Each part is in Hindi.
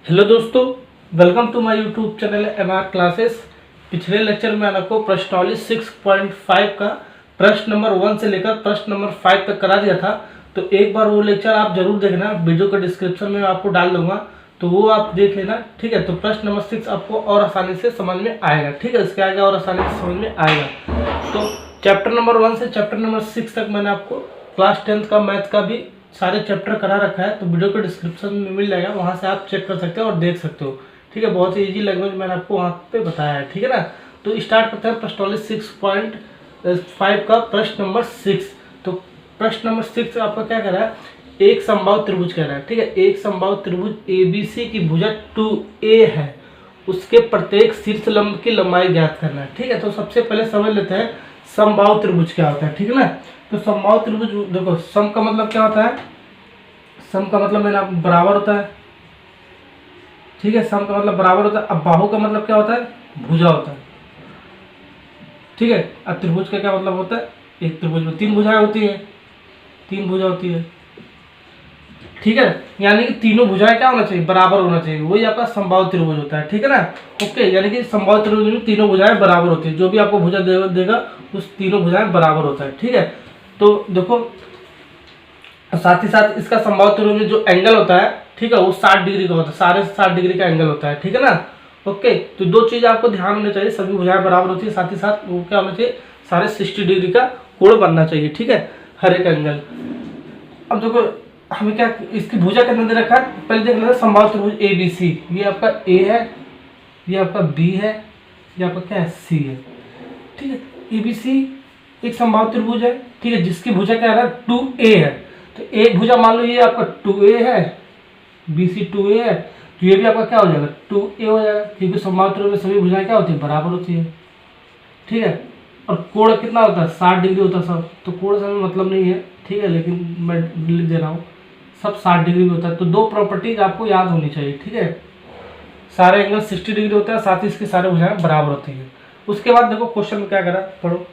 हेलो दोस्तों, welcome to my YouTube channel MR classes. पिछले लेक्चर में आपको प्रश्नावली 6.5 का प्रश्न नंबर 1 से लेकर प्रश्न नंबर 5 तक करा दिया था। तो एक बार वो लेक्चर आप जरूर देखना, वीडियो का डिस्क्रिप्शन में आपको डाल दूंगा, तो वो आप देख लेना। ठीक है, तो प्रश्न नंबर 6 आपको और आसानी से समझ में आएगा। ठीक है, इसके आगे और आसानी से समझ में आएगा। तो चैप्टर नंबर 1 से चैप्टर नंबर 6 तक मैंने आपको क्लास 10th का मैथ का भी सारे चैप्टर करा रखा है, तो वीडियो के डिस्क्रिप्शन में मिल जाएगा, वहाँ से आप चेक कर सकते हो और देख सकते हो। ठीक है, बहुत ही इजी लैंग्वेज मैंने आपको वहाँ पे बताया है। ठीक है ना, तो स्टार्ट करते हैं प्रश्नावली 6.5 का प्रश्न नंबर 6। तो प्रश्न नंबर 6 आपका क्या कह रहा है, एक समबाहु त्रिभुज कह रहा है। ठीक है, एक समबाहु त्रिभुज ABC की भुजा 2A है, उसके प्रत्येक शीर्ष लंब की लंबाई ज्ञात करना है। ठीक है, तो सबसे पहले समझ लेते हैं समबाहु त्रिभुज क्या होता है। ठीक है ना, तो समबाहु त्रिभुज देखो, सम का मतलब क्या होता है, सम का मतलब मैंने आपको बराबर होता है। ठीक है, सम का मतलब बराबर होता है। अब बाहु का मतलब क्या होता है, भुजा होता है। ठीक है, अब त्रिभुज का क्या मतलब होता है, एक त्रिभुज में 3 भुजाएं होती हैं, 3 भुजा होती है। ठीक है, यानी कि तीनों भुजाएं क्या होना चाहिए, बराबर होना चाहिए, वही आपका समबाहु त्रिभुज होता है। ठीक है ना, ओके, यानी कि समबाहु त्रिभुज में तीनों भुजाएं बराबर होती है, जो भी आपको भुजा देगा उस तीनों भुजाएं बराबर होता है। ठीक है, तो देखो साथ ही साथ इसका समबाहु त्रिभुज में जो एंगल होता है, ठीक है, वो 60 डिग्री का होता है, साढ़े 60 डिग्री का एंगल होता है। ठीक है ना, ओके, तो दो चीज आपको ध्यान होनी चाहिए, सभी भुजाएं बराबर होती है, साथ ही साथ वो क्या होना चाहिए, साढ़े 60 डिग्री का कोण बनना चाहिए। ठीक है, हर एक एंगल। अब देखो हमें क्या, इसकी भुजा कितना दे रखा है, पहले देख लेते हैं समबाहु त्रिभुज ABC। ये आपका A है, ये आपका B है, ये आपका क्या है, C है। ठीक है, ABC एक समबाहु त्रिभुज है। ठीक है, जिसकी भुजा क्या है, 2A है। तो एक भुजा मान लो ये आपका 2A है, BC 2A है, तो ये भी आपका क्या हो जाएगा, 2A हो जाएगा, क्योंकि समबाहु त्रिभुज में सभी भुजाएं क्या होती है, बराबर होती है। ठीक है, और कोण कितना होता है, 60 डिग्री होता है सब, तो कोण से हमें मतलब नहीं है। ठीक है, लेकिन मैं लिख दे रहा हूँ, सब 60 डिग्री में होता है। तो दो प्रॉपर्टीज आपको याद होनी चाहिए। ठीक है, सारे एंगल 60 डिग्री होता है, साथ ही इसके सारे भुजाएं बराबर होती है। उसके बाद देखो क्वेश्चन में क्या करा, पढ़ो,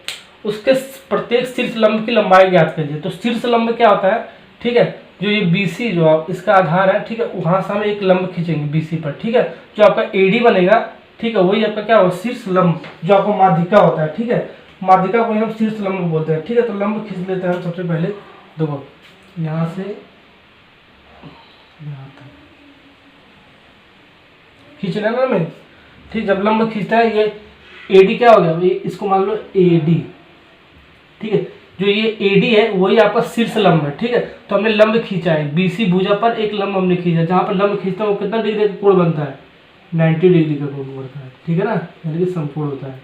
उसके प्रत्येक शीर्ष लंब की लंबाई ज्ञात कीजिए। तो शीर्ष लंब क्या होता है, ठीक है, जो ये BC जो आप इसका आधार है, ठीक है, वहां से हम एक लंब खींचेंगे BC पर। ठीक है, जो आपका AD बनेगा, ठीक है, वही आपका क्या होगा, शीर्ष लंब, जो आपको माध्यिका होता है। ठीक है, माध्यिका को हम शीर्ष लंब बोलते हैं। ठीक है, तो लंब खींच लेते हैं सबसे पहले। देखो यहाँ से यहाँ तक खींच लेना में। ठीक, जब लंब खींचता है, ये AD क्या हो गया, ये इसको मान लो AD। ठीक है, जो ये AD है वही आपका शीर्ष लंब है। ठीक है, तो हमने लंब खींचा है BC भुजा पर, एक लंब हमने खींचा, जहां पर लंब खींचता है वो कितना डिग्री का कोण बनता है, 90 डिग्री का कोण बनता है। ठीक है ना, यानी कि समकोण होता है,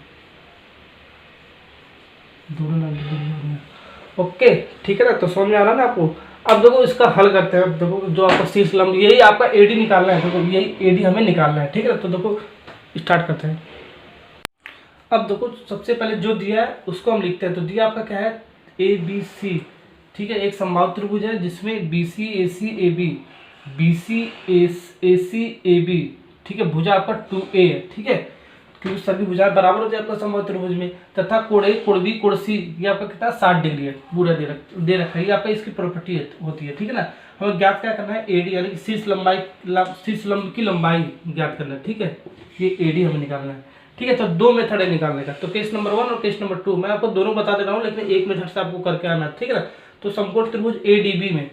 दोनों 90 डिग्री हो गया। ओके, ठीक है ना, तो समझ में आ रहा है ना आपको। अब देखो इसका हल करते हैं। अब देखो जो आपका शीर्ष लंब, यही आपका AD निकालना है। देखो यही AD हमें निकालना है। ठीक है, तो देखो स्टार्ट करते हैं। अब देखो सबसे पहले जो दिया है उसको हम लिखते हैं। तो दिया आपका क्या है, ABC। ठीक है, एक समबाहु त्रिभुज है जिसमें BC AC AB, BC AC AB, ठीक है, भुजा आपका 2A है। ठीक है, क्योंकि सभी भुजाएं बराबर होती है आपका समबाहु त्रिभुज में, तथा कोण A कोण B कोण C ये आपका कितना 60 डिग्री है, पूरा दे रखा है, ये आपका इसकी प्रॉपर्टी होती है। ठीक है ना, हमें ज्ञात क्या करना है, AD यानी कि शीर्ष लंब की लंबाई ज्ञात करना है। ठीक है, ये AD हमें निकालना है। ठीक है, तो दो मेथड है निकालने का, तो केस नंबर 1 और केस नंबर 2 मैं आपको दोनों बता दे रहा हूँ, लेकिन एक मेथड से आपको करके आना है। ठीक है ना, तो समकोण त्रिभुज ADB में,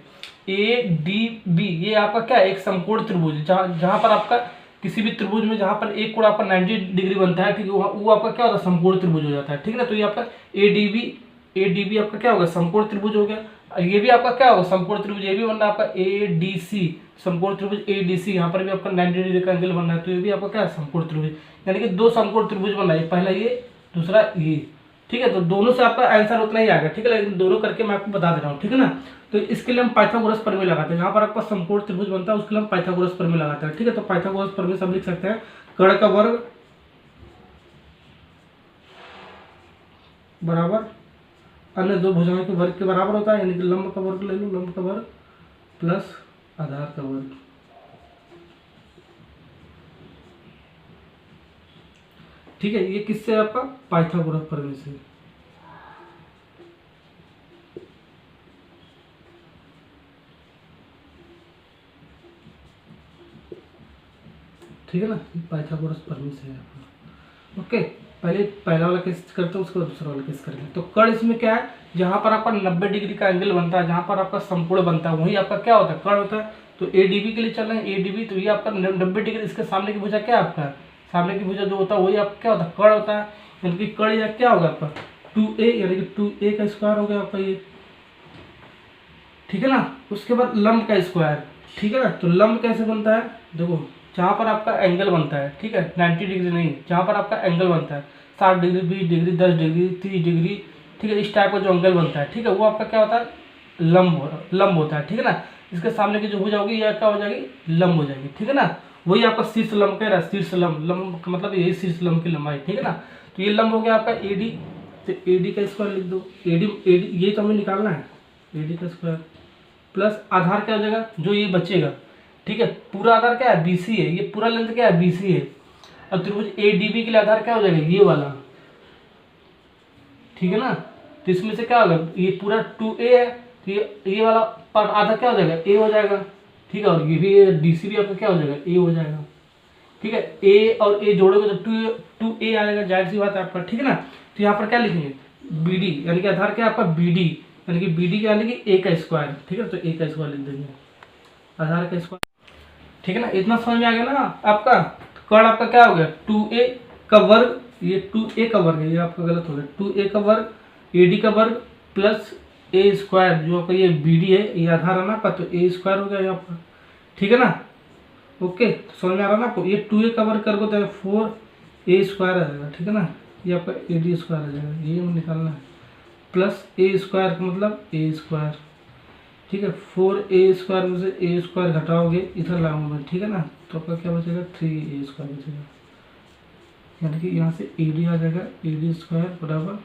ADB ये आपका क्या है, एक समकोण त्रिभुज, जहां पर आपका किसी भी त्रिभुज में जहां पर एक कोण आपका 90 डिग्री बनता है, ठीक है, वो आपका क्या होता है, समकोण त्रिभुज हो जाता है। ठीक है ना, तो ये आपका ADB आपका क्या होगा, समकोण त्रिभुज हो गया। ये भी आपका क्या होगा, समकोण त्रिभुज, ये भी बनना आपका ADC, समकोण त्रिभुज ADC, यहाँ पर भी आपका 90 डिग्री का एंगल बनना है, तो ये भी आपका क्या है, समकोण त्रिभुज, यानी कि दो समकोण त्रिभुज बनना है, पहला ये, दूसरा ये। ठीक है, तो दोनों से आपका आंसर उतना ही आएगा। ठीक है, लेकिन दोनों करके मैं आपको बता दे रहा हूँ। ठीक है ना, तो इसके लिए हम पाइथागोरस प्रमेय लगाते हैं, जहां पर आपका समकोण त्रिभुज बनता है उसके लिए हम पाइथागोरस प्रमेय लगाते हैं। ठीक है, तो पाइथागोरस प्रमेय सब लिख सकते हैं, कर्ण का वर्ग बराबर अन्य दो भुजाओं के वर्ग के बराबर होता है, यानी कि लंब का वर्ग ले लो, लंब का वर्ग प्लस आधार का वर्ग। ठीक है, ये किससे, आपका पाइथागोरस प्रमेय से। ठीक है ना, पाइथागोरस प्रमेय से है आपका। ओके, पहले पहला वाला केस करते हैं, उसके बाद दूसरा वाला केस करेंगे। तो कर्ण इसमें क्या है, जहाँ पर आपका 90 डिग्री का एंगल बनता है, जहाँ पर आपका समकोण बनता है, वही आपका क्या होता है, कर्ण होता है। तो ADB के लिए चल रहे हैं, ADB, तो ये आपका 90 डिग्री, इसके सामने की भुजा क्या है आपका, सामने की भुजा जो होता है वही आपका क्या होता है, कर्ण होता है। यानी कि कर्ण या क्या होगा आपका 2a, यानी कि 2a का स्क्वायर हो गया आपका ये, ठीक है ना। उसके बाद लंब का स्क्वायर, ठीक है ना। तो लंब कैसे बनता है, देखो जहाँ पर आपका एंगल बनता है, ठीक है, 90 डिग्री नहीं, जहाँ पर आपका एंगल बनता है 60 डिग्री, 20 डिग्री, 10 डिग्री, 30 डिग्री, ठीक है, इस टाइप का जो एंगल बनता है, ठीक है, वो आपका क्या होता है, लंब होता है, ठीक है ना। इसके सामने की जो हो जाएगी यह क्या हो जाएगी, लंब हो जाएगी, ठीक है ना। वही आपका शीर्ष लंब कह रहा है, शीर्ष लंब का मतलब यही शीर्ष लंब की लंबाई, ठीक है ना। तो ये लंब हो गया आपका AD, तो AD का स्क्वायर लिख दो, AD ये तो हमें निकालना है, AD का स्क्वायर प्लस आधार क्या हो जाएगा, जो ये बचेगा, ठीक है, पूरा आधार क्या है, BC है, ये पूरा लेंथ क्या है, BC है। अब त्रिभुज ADB के लिए आधार क्या हो जाएगा, ये वाला, ठीक है ना। तो इसमें से क्या होगा, ये पूरा 2a है, तो ये वाला पार्ट आधा क्या हो जाएगा, A हो जाएगा, ठीक है। और ये भी DC भी आपका क्या हो जाएगा, A हो जाएगा, ठीक है। A और A जोड़ोगे तो 2a आएगा, जाहिर सी बात है आपका, ठीक है ना। तो यहाँ पर क्या लिखेंगे, BD, यानी कि आधार क्या है आपका BD, यानी कि BD यानी कि A का स्क्वायर, ठीक है। तो A का स्क्वायर लिख देंगे, आधार का स्क्वायर, ठीक है ना। इतना समझ में आ गया ना आपका। कर्ण आपका क्या हो गया, 2a का वर्ग, ये 2a का वर्ग है, ये आपका गलत हो गया, 2a का वर्ग, AD का वर्ग प्लस a स्क्वायर, जो आपका ये BD है, ये आधार है ना आपका, तो a स्क्वायर हो गया ये आपका, ठीक है ना। ओके, तो समझ में आ रहा है ना आपको। ये 2a का वर्ग करोगे तो 4a स्क्वायर आ जाएगा, ठीक है ना। ये आपका AD स्क्वायर आ जाएगा, ये हमें निकालना है, प्लस a स्क्वायर का मतलब a स्क्वायर, ठीक है। 4a स्क्वायर में से a स्क्वायर घटाओगे, इधर लाऊंगा, ठीक है ना। तो आपका क्या बचेगा, 3a स्क्वायर बचेगा, यानी कि यहाँ से AD आ जाएगा, AD स्क्वायर बराबर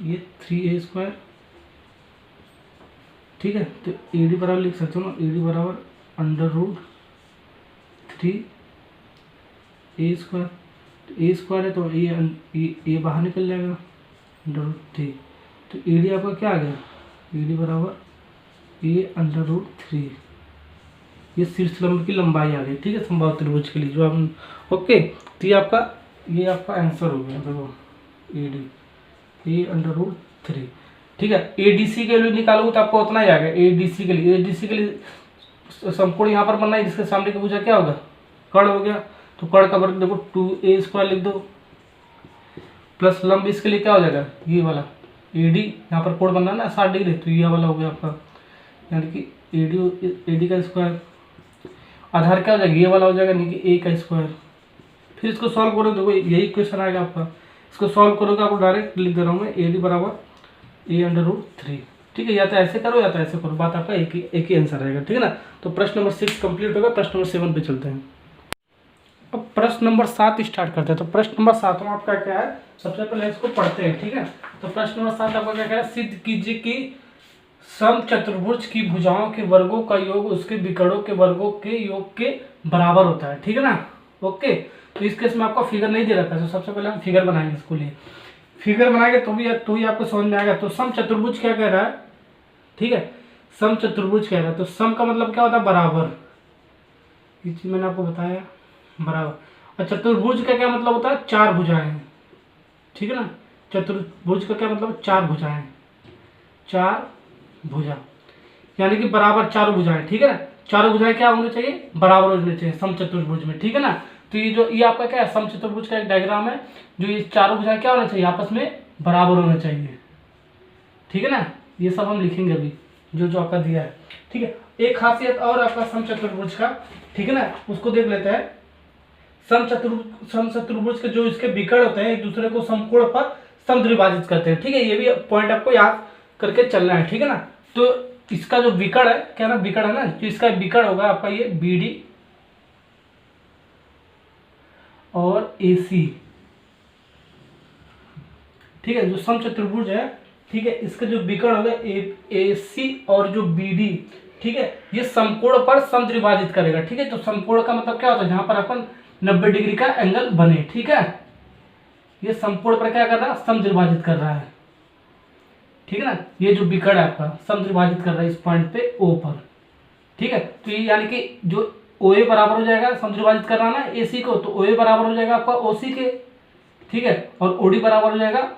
ये 3a स्क्वायर, ठीक है। तो AD बराबर लिख सकते हो ना, AD बराबर √3a स्क्वायर, तो a स्क्वायर है तो ये बाहर निकल जाएगा, √3। तो AD आपका क्या आ गया, AD बराबर a√3, ये शीर्ष लंब की लंबाई आ गई, ठीक है, समबाहु त्रिभुज के लिए जो हम। ओके, तो ये आपका आंसर हो गया, देखो AD a√3, ठीक है। ADC के लिए निकालोगे तो आपको उतना ही आ गया, ADC के लिए समकोण यहाँ पर बनना है, जिसके सामने की भुजा क्या होगा, कर्ण हो गया। तो कर्ण का वर्ग देखो 2a स्क्वायर लिख दो, प्लस लंब इसके लिए क्या हो जाएगा, ये वाला AD, यहाँ पर कोण बनना है ना 60 डिग्री, तो ये वाला हो गया आपका, यानी कि AD का स्क्वायर, आधार क्या हो जाएगा, ये वाला हो जाएगा, यानी कि a का स्क्वायर। फिर इसको सॉल्व करोगे, देखो यही क्वेश्चन आएगा आपका, इसको सॉल्व करोगे, आपको डायरेक्ट लिख दे रहा हूँ मैं, AD बराबर a√3, ठीक है। या तो ऐसे करो या तो ऐसे करो, बात आपका एक ही आंसर रहेगा, ठीक है ना। तो प्रश्न नंबर 6 कंप्लीट होगा। प्रश्न नंबर 7 पे चलते हैं। अब प्रश्न नंबर 7 स्टार्ट करते हैं। तो प्रश्न नंबर 7 में आपका क्या है, सबसे पहले इसको पढ़ते हैं, ठीक है। तो प्रश्न नंबर 7 आपका क्या कह रहा है, सिद्ध कीजिए कि समचतुर्भुज की भुजाओं के वर्गों का योग उसके विकर्णों के वर्गों के योग के बराबर होता है, ठीक है ना। ओके, तो इस केस में आपको फिगर नहीं दे रखा है, तो सबसे पहले हम फिगर बनाएंगे इसको लिए। फिगर बनाएंगे तो ही आपको समझ में आएगा। तो समचतुर्भुज क्या कह रहा है, ठीक है, समचतुर्भुज कह रहा है, तो सम का मतलब क्या होता है, बराबर, ये चीज मैंने आपको बताया, बराबर। और चतुर्भुज का क्या मतलब होता है, 4 भुजाएं, ठीक है ना। चतुर्भुज का क्या मतलब, 4 भुजाएं, 4 भुजा, यानी कि बराबर 4 भुजाएं, ठीक है ना। चारों भुजाएं क्या होनी चाहिए, बराबर होनी चाहिए समचतुर्भुज में, ठीक है ना। तो ये आपका क्या है, समचतुर्भुज का एक डायग्राम है, जो ये चारों भुजाएं क्या होना चाहिए, आपस में बराबर होना चाहिए, ठीक है ना। ये सब हम लिखेंगे अभी, जो आपका दिया है, ठीक है। एक खासियत और आपका समचतुर्भुज का, ठीक है ना, उसको देख लेते हैं। समचतुर्भुज के जो इसके विकर्ण होते हैं, एक दूसरे को समकोण पर समद्विभाजित करते हैं, ठीक है। ये भी पॉइंट आपको याद करके चलना है, ठीक है ना। तो इसका जो विकर्ण है, क्या ना, विकर्ण है ना, जो इसका विकर्ण होगा आपका ये BD और AC, ठीक है। जो समचतुर्भुज है, ठीक है, इसका जो विकर्ण होगा AC और जो BD, ठीक है, ये समकोण पर समद्विभाजित करेगा, ठीक है। तो समकोण का मतलब क्या होता है, जहां पर अपन 90 डिग्री का एंगल बने, ठीक है। ये समकोण पर क्या कर रहा है, समद्विभाजित कर रहा है, ठीक है ना। ये जो विकर्ण है आपका समद्विभाजित कर रहा है इस पॉइंट पे O पर, ठीक है। तो ये यानी कि जो ओ ए बराबर हो जाएगा, समद्विभाजित करना ना ए सी को, तो ओ ए बराबर हो जाएगा आपका ओ सी के, ठीक है, और ओ डी बराबर हो जाएगा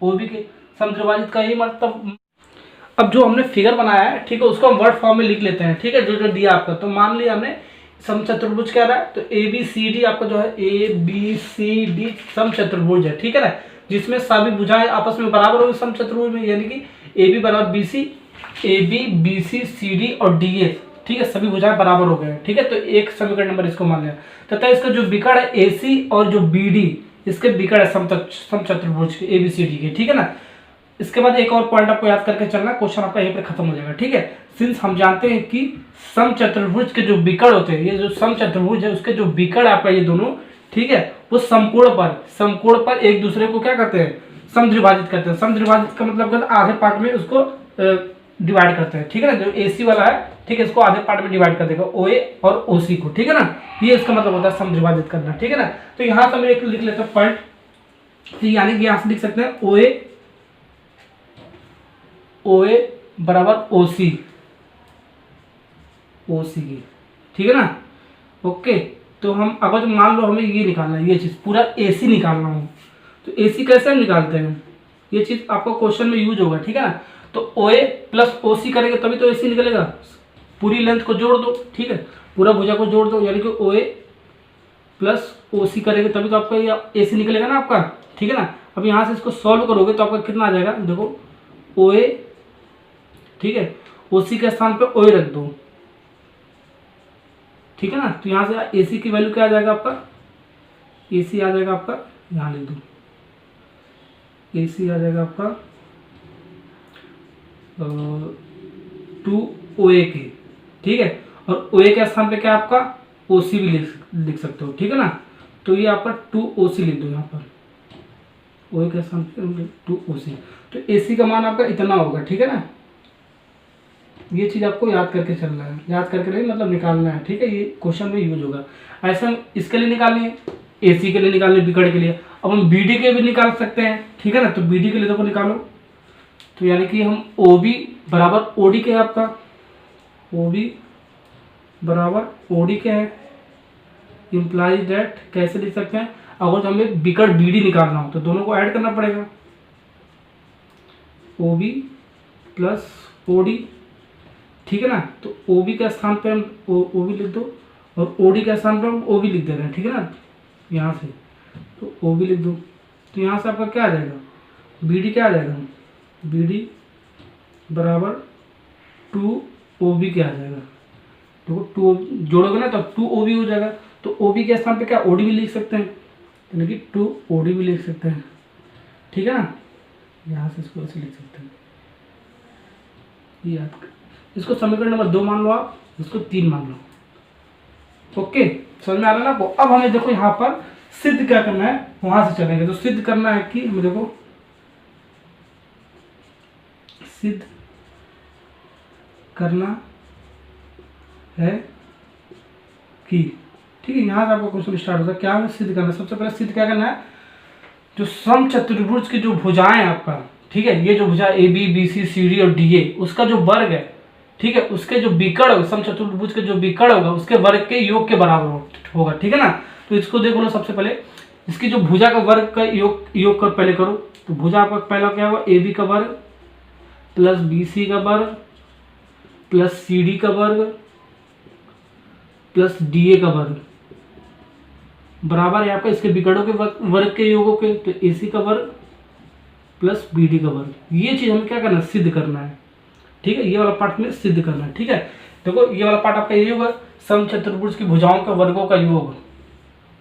ओ बी के, समद्विभाजित का यही मतलब। अब जो हमने फिगर बनाया है, ठीक है, उसको हम वर्ड फॉर्म में लिख लेते हैं, ठीक है, जो जो दिया आपका। तो मान लिया हमने समचतुर्भुज क्या रहा है, तो ए बी सी डी आपका जो है ए बी सी डी समचतुर्भुज है, ठीक है ना, जिसमें सभी भुजाएं आपस में बराबर होगी समचतुर्भुज में, यानी कि ए बी बराबर B C, A B B C C D और डी ए, ठीक है, सभी भुजाएं बराबर हो गए, ठीक है। तो एक समीकरण नंबर इसको मान लिया तथा इसका जो विकर्ण है ए सी और जो बी डी, इसके विकर्ण है समचतुर्भुज के ए बी सी डी के, ठीक है ना। इसके बाद एक और पॉइंट आपको याद करके चलना, क्वेश्चन आपका यहीं पर खत्म हो जाएगा, ठीक है। सिंस हम जानते हैं कि समचतुर्भुज के जो विकर्ण होते हैं, ये जो समचतुर्भुज है उसके जो विकर्ण आपका ये दोनों, ठीक है, वो समकोण पर एक दूसरे को क्या करते हैं, समद्विभाजित करते हैं। समद्विभाजित का मतलब आधे पार्ट में उसको डिवाइड करते हैं, ठीक है ना। जो ए सी वाला है, ठीक है, इसको आधे पार्ट में डिवाइड कर देगा, ओ ए और ओ सी को, ठीक है ना, ये इसका मतलब होता है समद्विभाजित करना, ठीक है ना। तो यहाँ से हम एक लिख लेते हैं पॉइंट, यानी कि यहाँ से लिख सकते हैं ओ ए बराबर ओ सी की, ठीक है ना। ओके, तो हम अगर मान लो हमें ये निकालना है, ये चीज़ पूरा ए सी निकालना हो, तो ए सी कैसे हम निकालते हैं, ये चीज़ आपको क्वेश्चन में यूज होगा, ठीक है ना। तो ओ ए प्लस ओ सी करेंगे तभी तो ए सी निकलेगा, पूरी लेंथ को जोड़ दो, ठीक है, पूरा भुजा को जोड़ दो, यानी कि ओ ए प्लस ओ सी करेंगे तभी तो आपका ये ए सी निकलेगा ना आपका, ठीक है ना। अब यहाँ से इसको सॉल्व करोगे तो आपका कितना आ जाएगा, देखो ओ ए, ठीक है, ओ सी के स्थान पे ओ ए रख दो, ठीक है ना। तो यहाँ से ए सी की वैल्यू क्या आ जाएगा आपका, ए सी आ जाएगा आपका, यहाँ लिख दो, ए सी आ जाएगा आपका 2 ओ ए के, ठीक है, और ओ ए के स्थान पे क्या आपका ओ सी भी लिख सकते हो, ठीक है ना। तो ये आपका 2 ओ सी लिख दो यहाँ पर, ओ ए के स्थान पे 2 ओ सी, तो ए सी का मान आपका इतना होगा, ठीक है ना। ये चीज़ आपको याद करके चलना है, याद करके नहीं मतलब निकालना है, ठीक है, ये क्वेश्चन में यूज होगा। ऐसे हम इसके लिए निकालनी है, ए सी के लिए निकालनी है, विकर्ण के लिए। अब हम बी डी के भी निकाल सकते हैं, ठीक है ना। तो बी डी के लिए देखो निकालो, तो यानी कि हम ओ बी बराबर ओ डी के है आपका, ओ बी बराबर ओ डी के है, इम्प्लाइज दैट कैसे लिख सकते हैं, अगर हमें विकर्ण बी डी निकालना हो तो दोनों को ऐड करना पड़ेगा, O B plus O D, ठीक है ना। तो ओ बी के स्थान पे हम ओ बी लिख दो और ओ डी के स्थान पे हम ओ बी लिख दे रहे हैं, ठीक है ना, यहाँ से तो ओ बी लिख दो। तो यहाँ से आपका क्या आ जाएगा, बी डी क्या आ जाएगा, बी डी बराबर 2 ओ बी क्या आ जाएगा, देखो 2 जोड़ोगे ना तो 2 ओ बी हो जाएगा। तो ओ बी के स्थान पे क्या ओ डी भी लिख सकते हैं, यानी कि 2 ओ डी भी लिख सकते हैं, ठीक है ना। यहाँ से इसको ऐसे लिख सकते हैं, ये याद कर, इसको समीकरण नंबर 2 मान लो आप, इसको 3 मान लो। ओके, समझ में आ रहा है ना आपको। अब हमें देखो यहाँ पर सिद्ध क्या करना है, वहां से चलेंगे। तो सिद्ध करना है कि हमें देखो सिद्ध करना है कि, ठीक है, यहाँ से आपका क्वेश्चन स्टार्ट होता है। क्या हमें सिद्ध करना है, सबसे पहले सिद्ध क्या करना है, जो समचतुर्भुज की जो भुजाएं आपका, ठीक है, ये जो भुजा A B B C C D और डी ए, उसका जो वर्ग है, ठीक है, उसके जो विकर्ण होगा, समचतुर्भुज के जो विकर्ण होगा उसके वर्ग के योग के बराबर होगा, ठीक है ना। तो इसको देखो लो, सबसे पहले इसकी जो भुजा का वर्ग का योग का पहले करो। तो भुजा आपका पहला क्या होगा, ए बी का वर्ग प्लस बी सी का वर्ग प्लस सी डी का वर्ग प्लस डी ए का वर्ग बराबर है आपका इसके विकर्णों के वर्ग के योगों के। तो ए सी का वर्ग प्लस बी डी का वर्ग, ये चीज हमें क्या करना है, सिद्ध करना है, ठीक है, ये वाला पार्ट में सिद्ध करना है, ठीक है। देखो ये वाला पार्ट आपका यही होगा, समचतुर्भुज की भुजाओं के वर्गों का योग,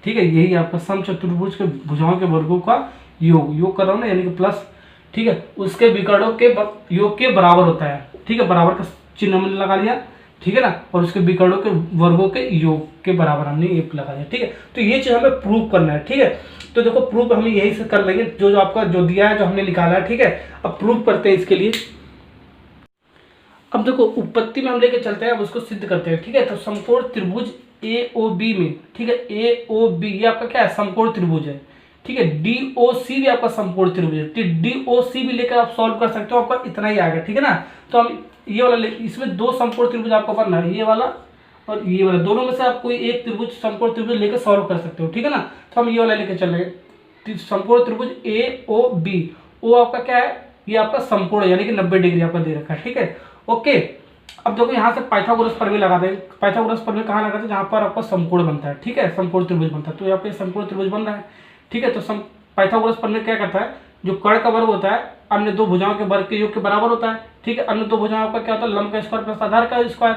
ठीक है, यही आपका समचतुर्भुज के भुजाओं के वर्गों का योग कर रहा हूँ ना, यानी कि प्लस, ठीक है, उसके विकर्णों के योग के बराबर होता है, ठीक है, बराबर का चिन्ह हमने लगा लिया, ठीक है ना, और उसके विकर्णों के वर्गों के योग के बराबर हमने ये लगा दिया, ठीक है। तो ये चीज हमें प्रूव करना है, ठीक है। तो देखो प्रूफ हमें यही से कर लेंगे, जो आपका जो दिया है, जो हमने निकाला है, ठीक है। अब प्रूफ करते हैं इसके लिए। अब देखो उत्पत्ति में हम लेके चलते हैं, अब उसको सिद्ध करते हैं, ठीक है। तो समकोण त्रिभुज ए ओ बी में, ठीक है, ए ओ बी ये आपका क्या है, समकोण त्रिभुज है, ठीक है। डी ओ सी भी आपका समकोण त्रिभुज है, डी ओ सी भी लेकर आप सॉल्व कर सकते हो, आपका इतना ही आ गया, ठीक है ना। तो हम ये वाला इसमें 2 समकोण त्रिभुज आपको बनना है, ये वाला और ये वाला, दोनों में से आप कोई एक त्रिभुज, समकोण त्रिभुज लेकर सॉल्व कर सकते हो, ठीक है ना। तो हम ये वाला लेके चल रहे, समकोण त्रिभुज ए ओ बी। ओ आपका क्या है, ये आपका समकोण है, यानी कि 90 डिग्री आपका दे रखा है, ठीक है। ओके, अब देखो यहाँ से पाइथागोरस प्रमेय लगाते हैं। पाइथागोरस प्रमेय कहाँ लगाते हैं, जहाँ पर आपका समकोण बनता है, ठीक है, समकोण त्रिभुज बनता है। तो यहाँ पे समकोण त्रिभुज बन रहा है, ठीक है। तो पाइथागोरस प्रमेय क्या करता है, जो कर्ण का वर्ग होता है अन्य दो भुजाओं के वर्ग के योग के बराबर होता है, ठीक है। अन्य दो भुजाओं का क्या होता है, लंब का स्क्वायर प्लस आधार का स्क्वायर,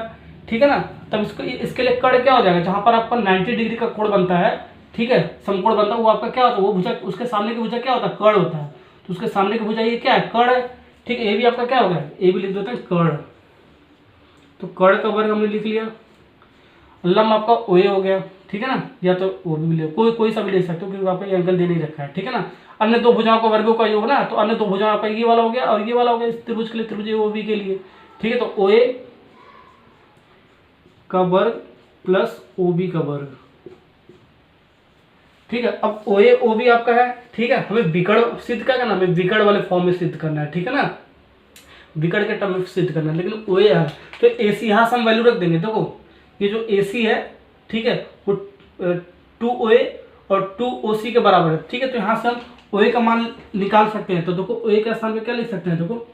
ठीक है ना। तब इसको, इसके लिए कर्ण क्या हो जाएगा, जहां पर आपका 90 डिग्री का कोण बनता है, ठीक है, समकोण बनता है, वो आपका क्या होता है, वो भुजा, उसके सामने की भुजा क्या होता है, कर्ण होता है। तो उसके सामने की भुजा ये क्या है, कर्ण है, ठीक है। ये भी आपका क्या होगा, ये भी लिख देते हैं कर्ण। तो कर्ण का वर्ग हमने लिख लिया। लंब आपका ओए हो गया, ठीक है ना, या तो वो भी ले, कोई सा भी ले सकते हो, क्योंकि आपका ये एंगल दे नहीं रखा है, ठीक है ना। अन्य दो भुजाओं का वर्गों का योग ना, तो अन्य दो भुजाओं का ये वाला हो गया और ये वाला हो गया इस त्रिभुज के लिए, त्रिभुज ओबी के लिए, ठीक है। तो ओए का वर्ग प्लस ओबी का वर्ग, ठीक है। अब ओए ओबी आपका है, ठीक है। हमें विकर्ण सिद्ध क्या करना, हमें विकर्ण वाले फॉर्म में सिद्ध करना है, ठीक है ना, विकर्ण के टर्म में सिद्ध करना है। लेकिन ओए है तो एसी यहां से हम वैल्यू रख देंगे। देखो ये जो एसी है, ठीक है, वो 2OA और 2OC के बराबर है, ठीक है। तो यहाँ से हम OA का मान निकाल सकते हैं। तो देखो OA के स्थान पे क्या लिख सकते हैं, देखो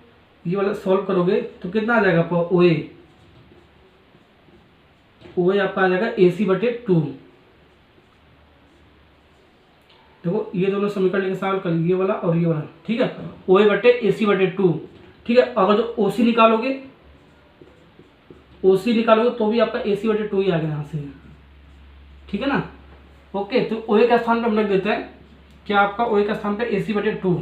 ये वाला सॉल्व करोगे तो कितना आ जाएगा आपका, OA आपका आ जाएगा AC/2। देखो ये दोनों समीकरण लेके सॉल्व कर, ये वाला और ये वाला, ठीक है, OA/AC/2, ठीक है। अगर जो OC निकालोगे तो भी आपका AC/2 ही आ गया यहाँ से, ठीक है ना। ओके, तो OA के स्थान पे हम रख देते हैं क्या, आपका OA का स्थान पे AC/2,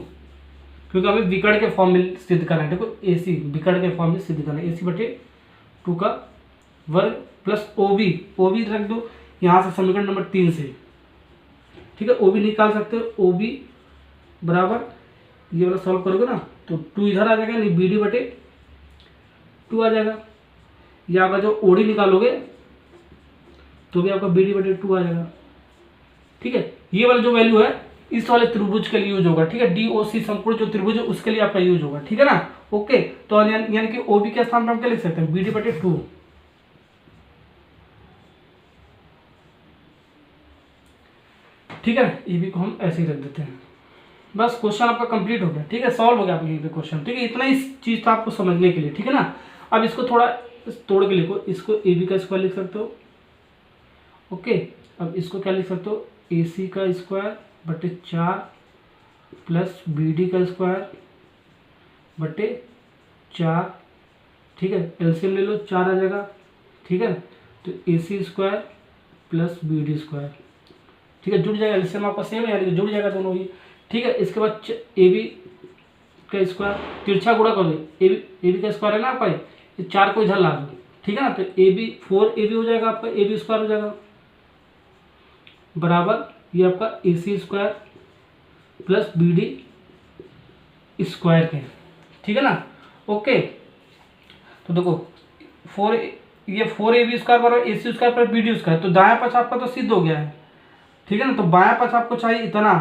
क्योंकि हमें विकर्ण के फॉर्म में सिद्ध करना है। देखो AC विकर्ण के फॉर्म में सिद्ध करना है, AC/2 का वर्ग प्लस OB रख दो यहाँ से समीकरण नंबर 3 से, ठीक है। OB निकाल सकते हो, OB बराबर ये वाला सॉल्व करोगे ना तो 2 इधर आ जाएगा, यानी BD/2 आ जाएगा। या अगर जो OD निकालोगे तो भी आपका BD/2 आ जाएगा, ठीक है। ये वाला जो वैल्यू है इस वाले त्रिभुज के लिए यूज होगा, ठीक है। DOC समकोण जो त्रिभुज है उसके लिए आपका यूज होगा, ठीक है ना। ओके, तो यानी कि OB के स्थान पर हम क्या लिख सकते हैं, BD/2, ठीक है। AB को हम ऐसे ही रख देते हैं। बस क्वेश्चन आपका कंप्लीट हो गया, ठीक है, सॉल्व हो गया आपका यहीं पे क्वेश्चन, ठीक है। इतना ही चीज था आपको समझने के लिए, ठीक है ना। अब इसको थोड़ा तोड़ के लिखो, इसको AB का स्क्वायर लिख सकते हो, ओके। अब इसको क्या लिख सकते हो, AC का स्क्वायर बटे 4 प्लस BD का स्क्वायर बटे 4, ठीक है। एलसीएम ले लो, 4 आ जाएगा, ठीक है। तो AC square plus BD square, ठीक है, जुड़ जाएगा, एलसीएम आपका सेम है, यानी जुड़ जाएगा दोनों ही, ठीक है। इसके बाद AB का स्क्वायर, तिरछा गुणा कर दो, AB का स्क्वायर है ना आपका, ये 4 को इधर ला दो, ठीक है ना। तो AB 4AB हो जाएगा आपका, AB स्क्वायर हो जाएगा बराबर ये आपका AC square plus BD square के, ठीक है ना। ओके, तो देखो 4AB स्क्वायर बराबर AC square plus BD square, तो दायां पक्ष आपका तो सिद्ध हो गया है, ठीक है ना। तो बायां पक्ष आपको चाहिए इतना,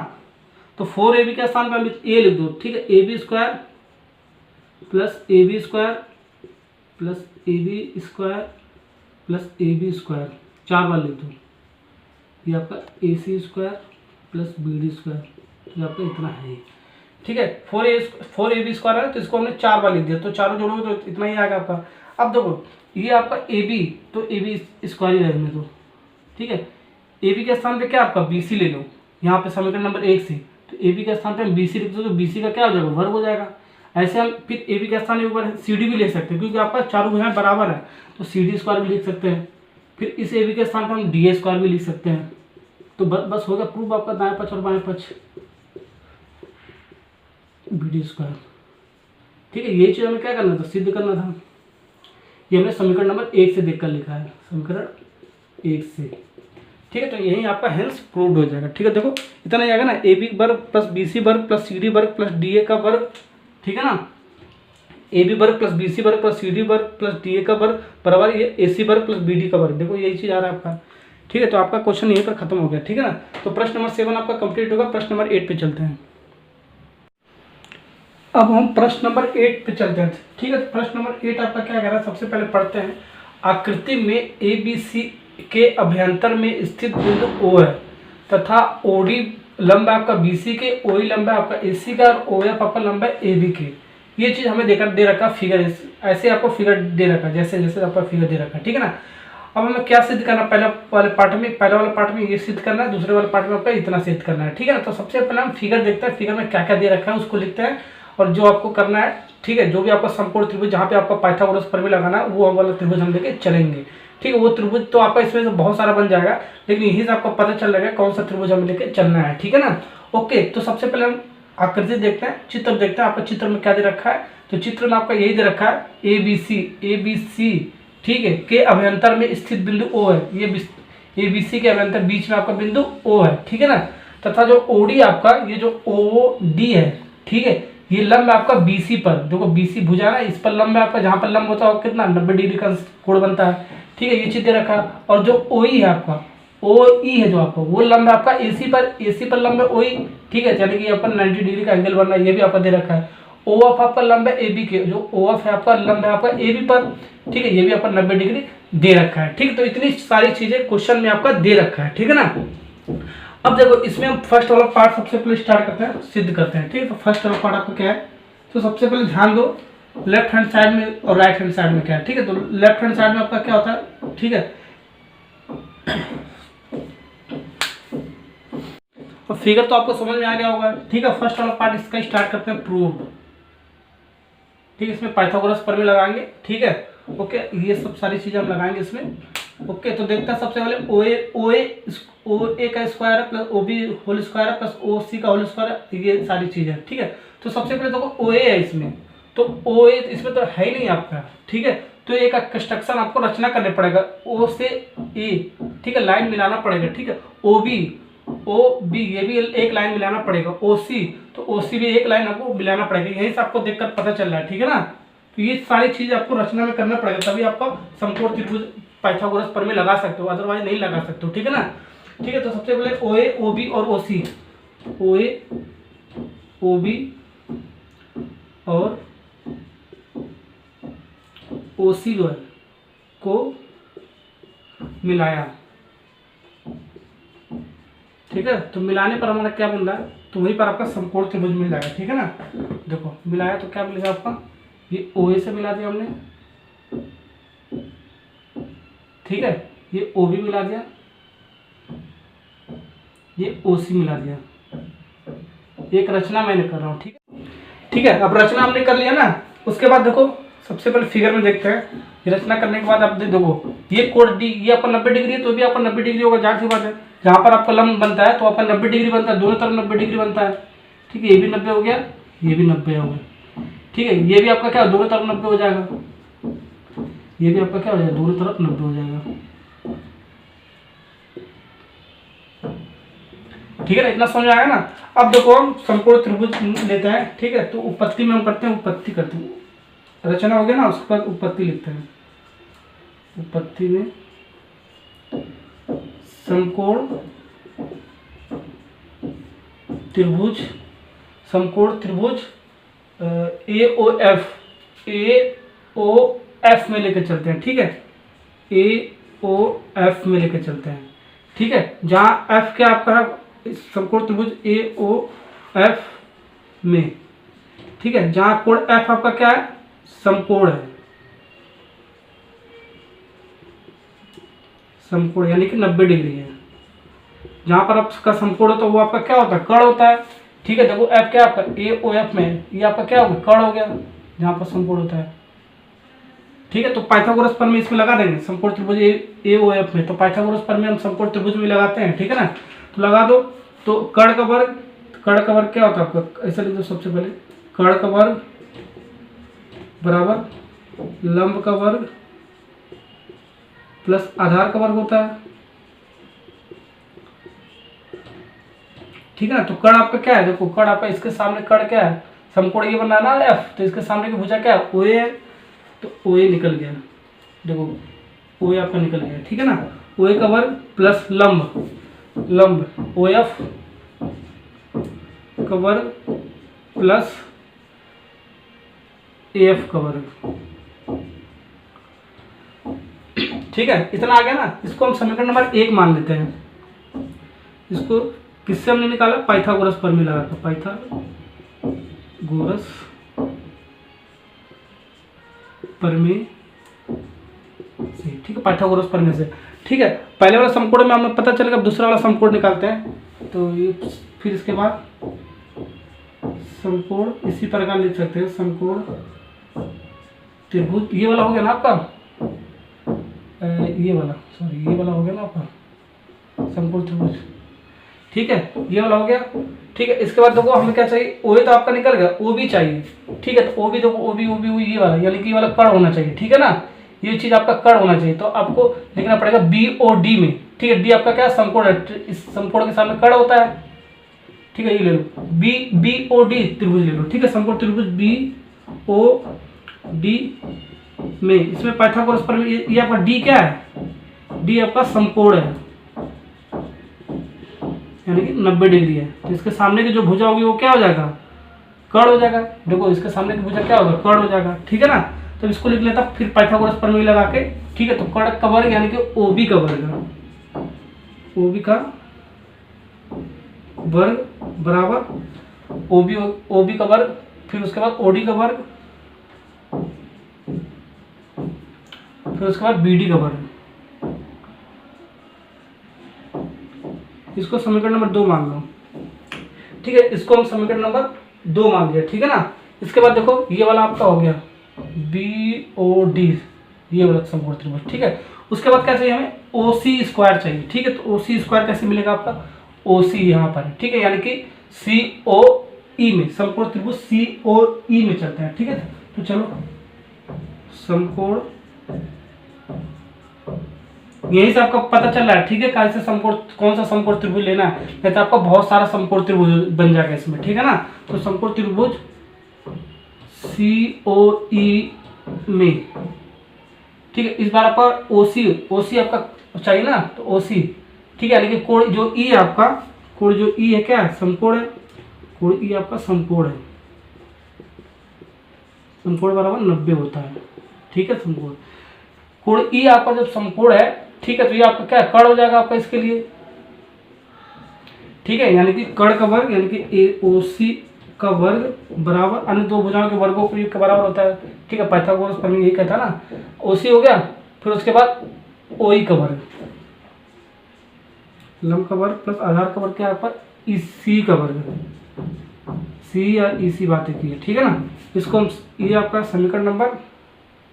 तो 4AB के स्थान पर हम A लिख दो, ठीक है। AB square plus AB square plus AB square plus AB square 4 बार लिख दो, ये आपका AC square plus BD square, तो आपका इतना है, ठीक है। 4AB स्क्वायर है तो इसको हमने 4 बार लिख दिया, तो चारों जोड़ोगे तो इतना ही आएगा आपका। अब देखो ये आपका AB, तो AB स्क्वायर ही रहने दो, ठीक है। AB के स्थान पे क्या आपका BC ले लो, यहाँ पे समीकरण नंबर 1 से, तो AB के स्थान पे हम BC लिख दो, तो BC का क्या हो जाएगा, वर्ग हो जाएगा। ऐसे हम फिर AB के स्थान पर CD भी ले सकते हैं, क्योंकि आपका चारों भुजाएं बराबर है, तो CD स्क्वायर भी लिख सकते हैं। फिर इस AB के स्थान पर हम DA स्क्वायर भी लिख सकते हैं। तो बस होगा प्रूफ आपका, दाएं पक्ष और बाएं पक्ष BD स्क्वायर, ठीक है। ये चीज हमें क्या करना था, सिद्ध करना था। ये हमने समीकरण नंबर 1 से देखकर लिखा है, समीकरण 1 से, ठीक है। तो यही आपका हेंस प्रूव्ड हो जाएगा, ठीक है। देखो इतना ही आएगा ना, AB वर्ग प्लस BC वर्ग प्लस CD वर्ग प्लस DA का वर्ग, ठीक है ना। AB वर्ग प्लस BC वर्ग प्लस CD वर्ग प्लस DA का वर्ग बराबर ये AC वर्ग प्लस BD का वर्ग, देखो यही चीज आ रहा है आपका, ठीक है। तो आपका क्वेश्चन यहीं पर खत्म हो गया, ठीक है ना। तो प्रश्न नंबर 7 आपका कंप्लीट होगा। प्रश्न नंबर 8 पे चलते हैं। अब हम प्रश्न नंबर 8 पे चलते हैं, ठीक है। प्रश्न नंबर 8 आपका क्या कह रहा है, सबसे पहले पढ़ते हैं। आकृति में ए बी सी के अभ्यंतर में स्थित बिंदु ओ है तथा ओडी लंब है आपका बीसी के, ओई लंब है आपका एसी का और ओएफ आपका लंब है एबी के। ये चीज हमें देकर दे रखा फिगर, ऐसे आपको फिगर दे रखा, जैसे जैसे आपका फिगर दे रखा, ठीक है ना। अब हमें क्या सिद्ध करना, पहले वाले पार्ट में ये सिद्ध करना है, दूसरे वाले पार्ट में आपका इतना सिद्ध करना है, ठीक है ना। तो सबसे पहले हम फिगर देखते हैं, फिगर में क्या क्या दे रखा है उसको लिखते हैं और जो आपको करना है, ठीक है, जो भी आपका समकोण त्रिभुज जहाँ पे आपका पाइथागोरस प्रमेय लगाना है वो वाला त्रिभुज हम लेके चलेंगे, ठीक है। वो त्रिभुज तो आपका इसमें से बहुत सारा बन जाएगा, लेकिन यही से आपको पता चल जाएगा कौन सा त्रिभुज हमें लेके चलना है, ठीक है ना। ओके, तो सबसे पहले हम आकृति देखते हैं, चित्र देखते हैं। आपका चित्र में क्या दे रखा है, तो चित्र में आपका यही दे रखा है ए बी सी, ठीक है, के अभ्यंतर में स्थित बिंदु ओ है। ये ए बी सी के अभ्यंतर बीच में आपका बिंदु ओ है, ठीक है ना। तथा जो ओडी आपका, ये जो ओ डी है, ठीक है, ये लंब है आपका बीसी पर, देखो बीसी भुजा है, इस पर लंब है आपका, जहां पर लंब होता है कितना 90 डिग्री का कोण बनता है, ठीक है, ये चीज दे रखा है। और जो ओई है आपका, ओ ई है जो आपका, वो लंब है आपका एसी पर लंब है ओई, ठीक है, यानी कि यहाँ पर 90 डिग्री का एंगल बन रहा है, ये भी आपका दे रखा है। ओ एफ आपका लंब है एबी के, जो ओ एफ है आपका लंब है आपका एबी पर, ठीक है, ये भी आपका 90 डिग्री दे रखा है, ठीक है। तो इतनी सारी चीजें क्वेश्चन में आपका दे रखा है, ठीक है ना। अब देखो इसमें हम फर्स्ट वाला पार्ट सबसे पहले स्टार्ट करते हैं, सिद्ध करते हैं, ठीक है। तो फर्स्ट वाला पार्ट आपका क्या है, तो सबसे पहले ध्यान दो लेफ्ट हैंड साइड में और राइट हैंड साइड में क्या है, ठीक है। तो लेफ्ट हैंड साइड में आपका क्या होता है, ठीक है। तो फिगर तो आपको समझ में आ गया होगा, ठीक है। फर्स्ट वाला पार्ट इसका स्टार्ट करते हैं, प्रूव्ड, ठीक है। इसमें पाइथागोरस प्रमेय लगाएंगे, ठीक है, ओके। ये सब सारी चीजें हम लगाएंगे इसमें, ओके। तो देखते हैं सबसे पहले ओ ए का स्क्वायर है plus O B whole square है प्लस ओ सी का होल स्क्वायर है, ये सारी चीजें, ठीक है। तो सबसे पहले देखो ओ ए है इसमें, तो ओ ए इसमें तो है ही नहीं आपका, ठीक है। तो एक कंस्ट्रक्शन आपको रचना करने पड़ेगा, ओ से ए, ठीक है, लाइन मिलाना पड़ेगा, ठीक है। ओ बी ये भी एक लाइन मिलाना पड़ेगा, ओ सी तो ओ सी भी एक लाइन आपको मिलाना पड़ेगा, यही से आपको देखकर पता चल रहा है, ठीक है ना। तो ये सारी चीज आपको रचना में करना पड़ेगा, तभी आपका समकोण त्रिभुज पाइथागोरस प्रमेय लगा सकते हो, अदरवाइज नहीं लगा सकते हो, ठीक है ना। ठीक है, तो सबसे पहले ओ ए ओ बी और ओ सी, ओ ए ओ बी और ओ सी जो है को मिलाया, ठीक है। तो मिलाने पर हमारा क्या बन रहा है, तो वहीं पर आपका समकोण त्रिभुज मिल जाएगा, ठीक है ना। देखो मिलाया तो क्या मिलेगा आपका, ये ओ ए से मिला दिया हमने, ठीक है, ये ओ बी मिला दिया, ये ओ सी मिला दिया, एक रचना मैंने कर रहा हूँ, ठीक है। ठीक है, अब रचना हमने कर लिया ना, उसके बाद देखो सबसे पहले फिगर में देखते हैं, ये रचना करने के बाद आप देखो ये कोण डी, ये आपका 90 डिग्री है, तो भी आपका 90 डिग्री होगा, जाहिर सी बात है। जहाँ पर आपका लंब बनता है तो आपका 90 डिग्री बनता है, दोनों तरफ 90 डिग्री बनता है, ठीक है। ये भी 90 हो गया, ये भी 90 हो गया, ठीक है। ये भी आपका क्या दोनों तरफ 90 हो जाएगा, ये भी आपका क्या हो जाएगा, दोनों तरफ 90 हो जाएगा, ठीक है ना। इतना समझ आएगा ना। अब देखो हम समकोण त्रिभुज लेते हैं, ठीक है। तो उत्पत्ति में हम करते हैं, उत्पत्ति करते हैं, रचना हो गया ना, उसके बाद उत्पत्ति लिखते हैं। उत्पत्ति में समकोण त्रिभुज, समकोण त्रिभुज ए ओ एफ में लेकर चलते हैं, ठीक है। ए ओ एफ में लेकर चलते हैं, ठीक है। जहाँ एफ क्या आपका है, समकोण त्रिभुज ए ओ एफ में, ठीक है। जहाँ कोण एफ आपका क्या है, समकोण है, समकोण यानी कि 90 डिग्री है। जहां पर आपका समकोण होता है वो आपका क्या होता है, कर्ण होता है, ठीक है। देखो एफ क्या आपका ए ओ एफ में, ये आपका क्या होगा, कर्ण हो गया जहां पर समकोण होता है, ठीक है। तो पाइथागोरस प्रमेय इसमें लगा देंगे, समकोण त्रिभुज ए ओ एफ में, तो पाइथागोरस प्रमेय हम समकोण त्रिभुज में लगाते हैं, ठीक है ना। तो लगा दो, तो कर्ण का वर्ग क्या होता है आपका, ऐसा लिख दो सबसे पहले, कर्ण का वर्ग बराबर लंब का वर्ग प्लस आधार का वर्ग होता है, ठीक है ना। तो कर्ण आपका क्या है, देखो कर्ण आपका इसके सामने कर्ण क्या है, समकोण ये बना ना एफ, तो इसके सामने की भुजा क्या है, ओ ए है, तो ओ ए निकल गया, देखो ओ ए आपका निकल गया, ठीक है ना। ओ ए का वर्ग प्लस लंब ओ एफ का वर्ग प्लस ए एफ का वर्ग, ठीक है, इतना आ गया ना। इसको हम समीकरण नंबर 1 मान लेते हैं। इसको किससे हमने निकाला, पाइथागोरस प्रमेय लगा था, पाइथागोरस प्रमेय से, ठीक है, पाइथागोरस प्रमेय से। ठीक है, पहले वाला समकोण में हमें पता चलेगा, अब दूसरा वाला समकोण निकालते हैं। तो ये फिर इसके बाद समकोण इसी प्रकार लिख सकते हैं, समकोण त्रिभुज, ये वाला हो गया ना आपका, ये वाला हो गया ना आपका समकोण त्रिभुज। ठीक है, ये वाला हो गया। ठीक है, इसके बाद देखो हमें क्या चाहिए, ओ तो आपका निकल गया, ओ भी चाहिए। ठीक है, तो ओ भी देखो, ओ भी ये वाला, यानी कि ये वाला कर्ण होना चाहिए। ठीक है ना, ये चीज आपका कर्ण होना चाहिए, तो आपको लिखना पड़ेगा BOD में। ठीक है, डी आपका क्या समकोण है, इस समकोण के सामने कर्ण होता है। ठीक है, ये ले लो, BOD त्रिभुज ले लो। ठीक है, समकोण त्रिभुज BOD में, इसमें पाइथागोरस प्रमेय, ये आपका डी क्या है, डी आपका समकोण है, यानी कि 90 डिग्री है। तो इसके सामने की जो भुजा होगी वो क्या हो जाएगा, कर्ण हो जाएगा। देखो इसके सामने की भुजा क्या होगा, कर्ण हो जाएगा। ठीक है ना, तो इसको लिख लेता फिर पाइथागोरस प्रमेय लगा के। ठीक है, तो कर्ण का वर्ग यानी कि OB का वर्ग, OB का वर्ग बराबर OB का वर्ग, फिर उसके बाद OD का वर्ग, फिर उसके बाद BD का वर्ग। इसको समीकरण नंबर 2 मान लो। ठीक है, इसको हम समीकरण नंबर 2 मान लिया। ठीक है ना, इसके बाद देखो ये वाला आपका हो गया BOD, ये वाला समकोण त्रिभुज। ठीक है, उसके बाद क्या चाहिए हमें, OC² चाहिए। ठीक है, तो OC² कैसे मिलेगा आपका, OC यहाँ पर है। ठीक है, यानी कि COE में, समकोण त्रिभुज COE में चलते हैं। ठीक है, तो चलो समकोण, यही से आपका पता चल रहा है। ठीक है, कैसे समकोण, कौन सा समकोण त्रिभुज लेना है, नहीं तो आपका बहुत सारा समकोण त्रिभुज बन जाएगा इसमें। ठीक है ना, तो समकोण त्रिभुज COE में। ठीक है, इस बार आपका OC आपका चाहिए ना, तो OC। ठीक है, यानी कि कोण जो E है आपका, कोण जो E है क्या है, समकोण है, कोण E आपका समकोण है, समकोण बराबर 90 होता है। ठीक है, समकोण कोण E आपका जब समकोण है, ठीक है, तो ये आपका क्या कर्ण हो जाएगा आपका इसके लिए। ठीक है, यानी कि कर्ण का वर्ग यानी कि OC का वर्ग बराबर अन्य दो भुजाओं के वर्गों के बराबर होता है। ठीक है, पाइथागोरस प्रमेय यही कहता है ना, OC हो गया, फिर उसके बाद OE का वर्ग, लंब का वर्ग प्लस आधार का वर्ग क्या है पर EC का वर्ग, C या EC बातें की है। ठीक है ना, इसको हम, ये आपका समीकरण नंबर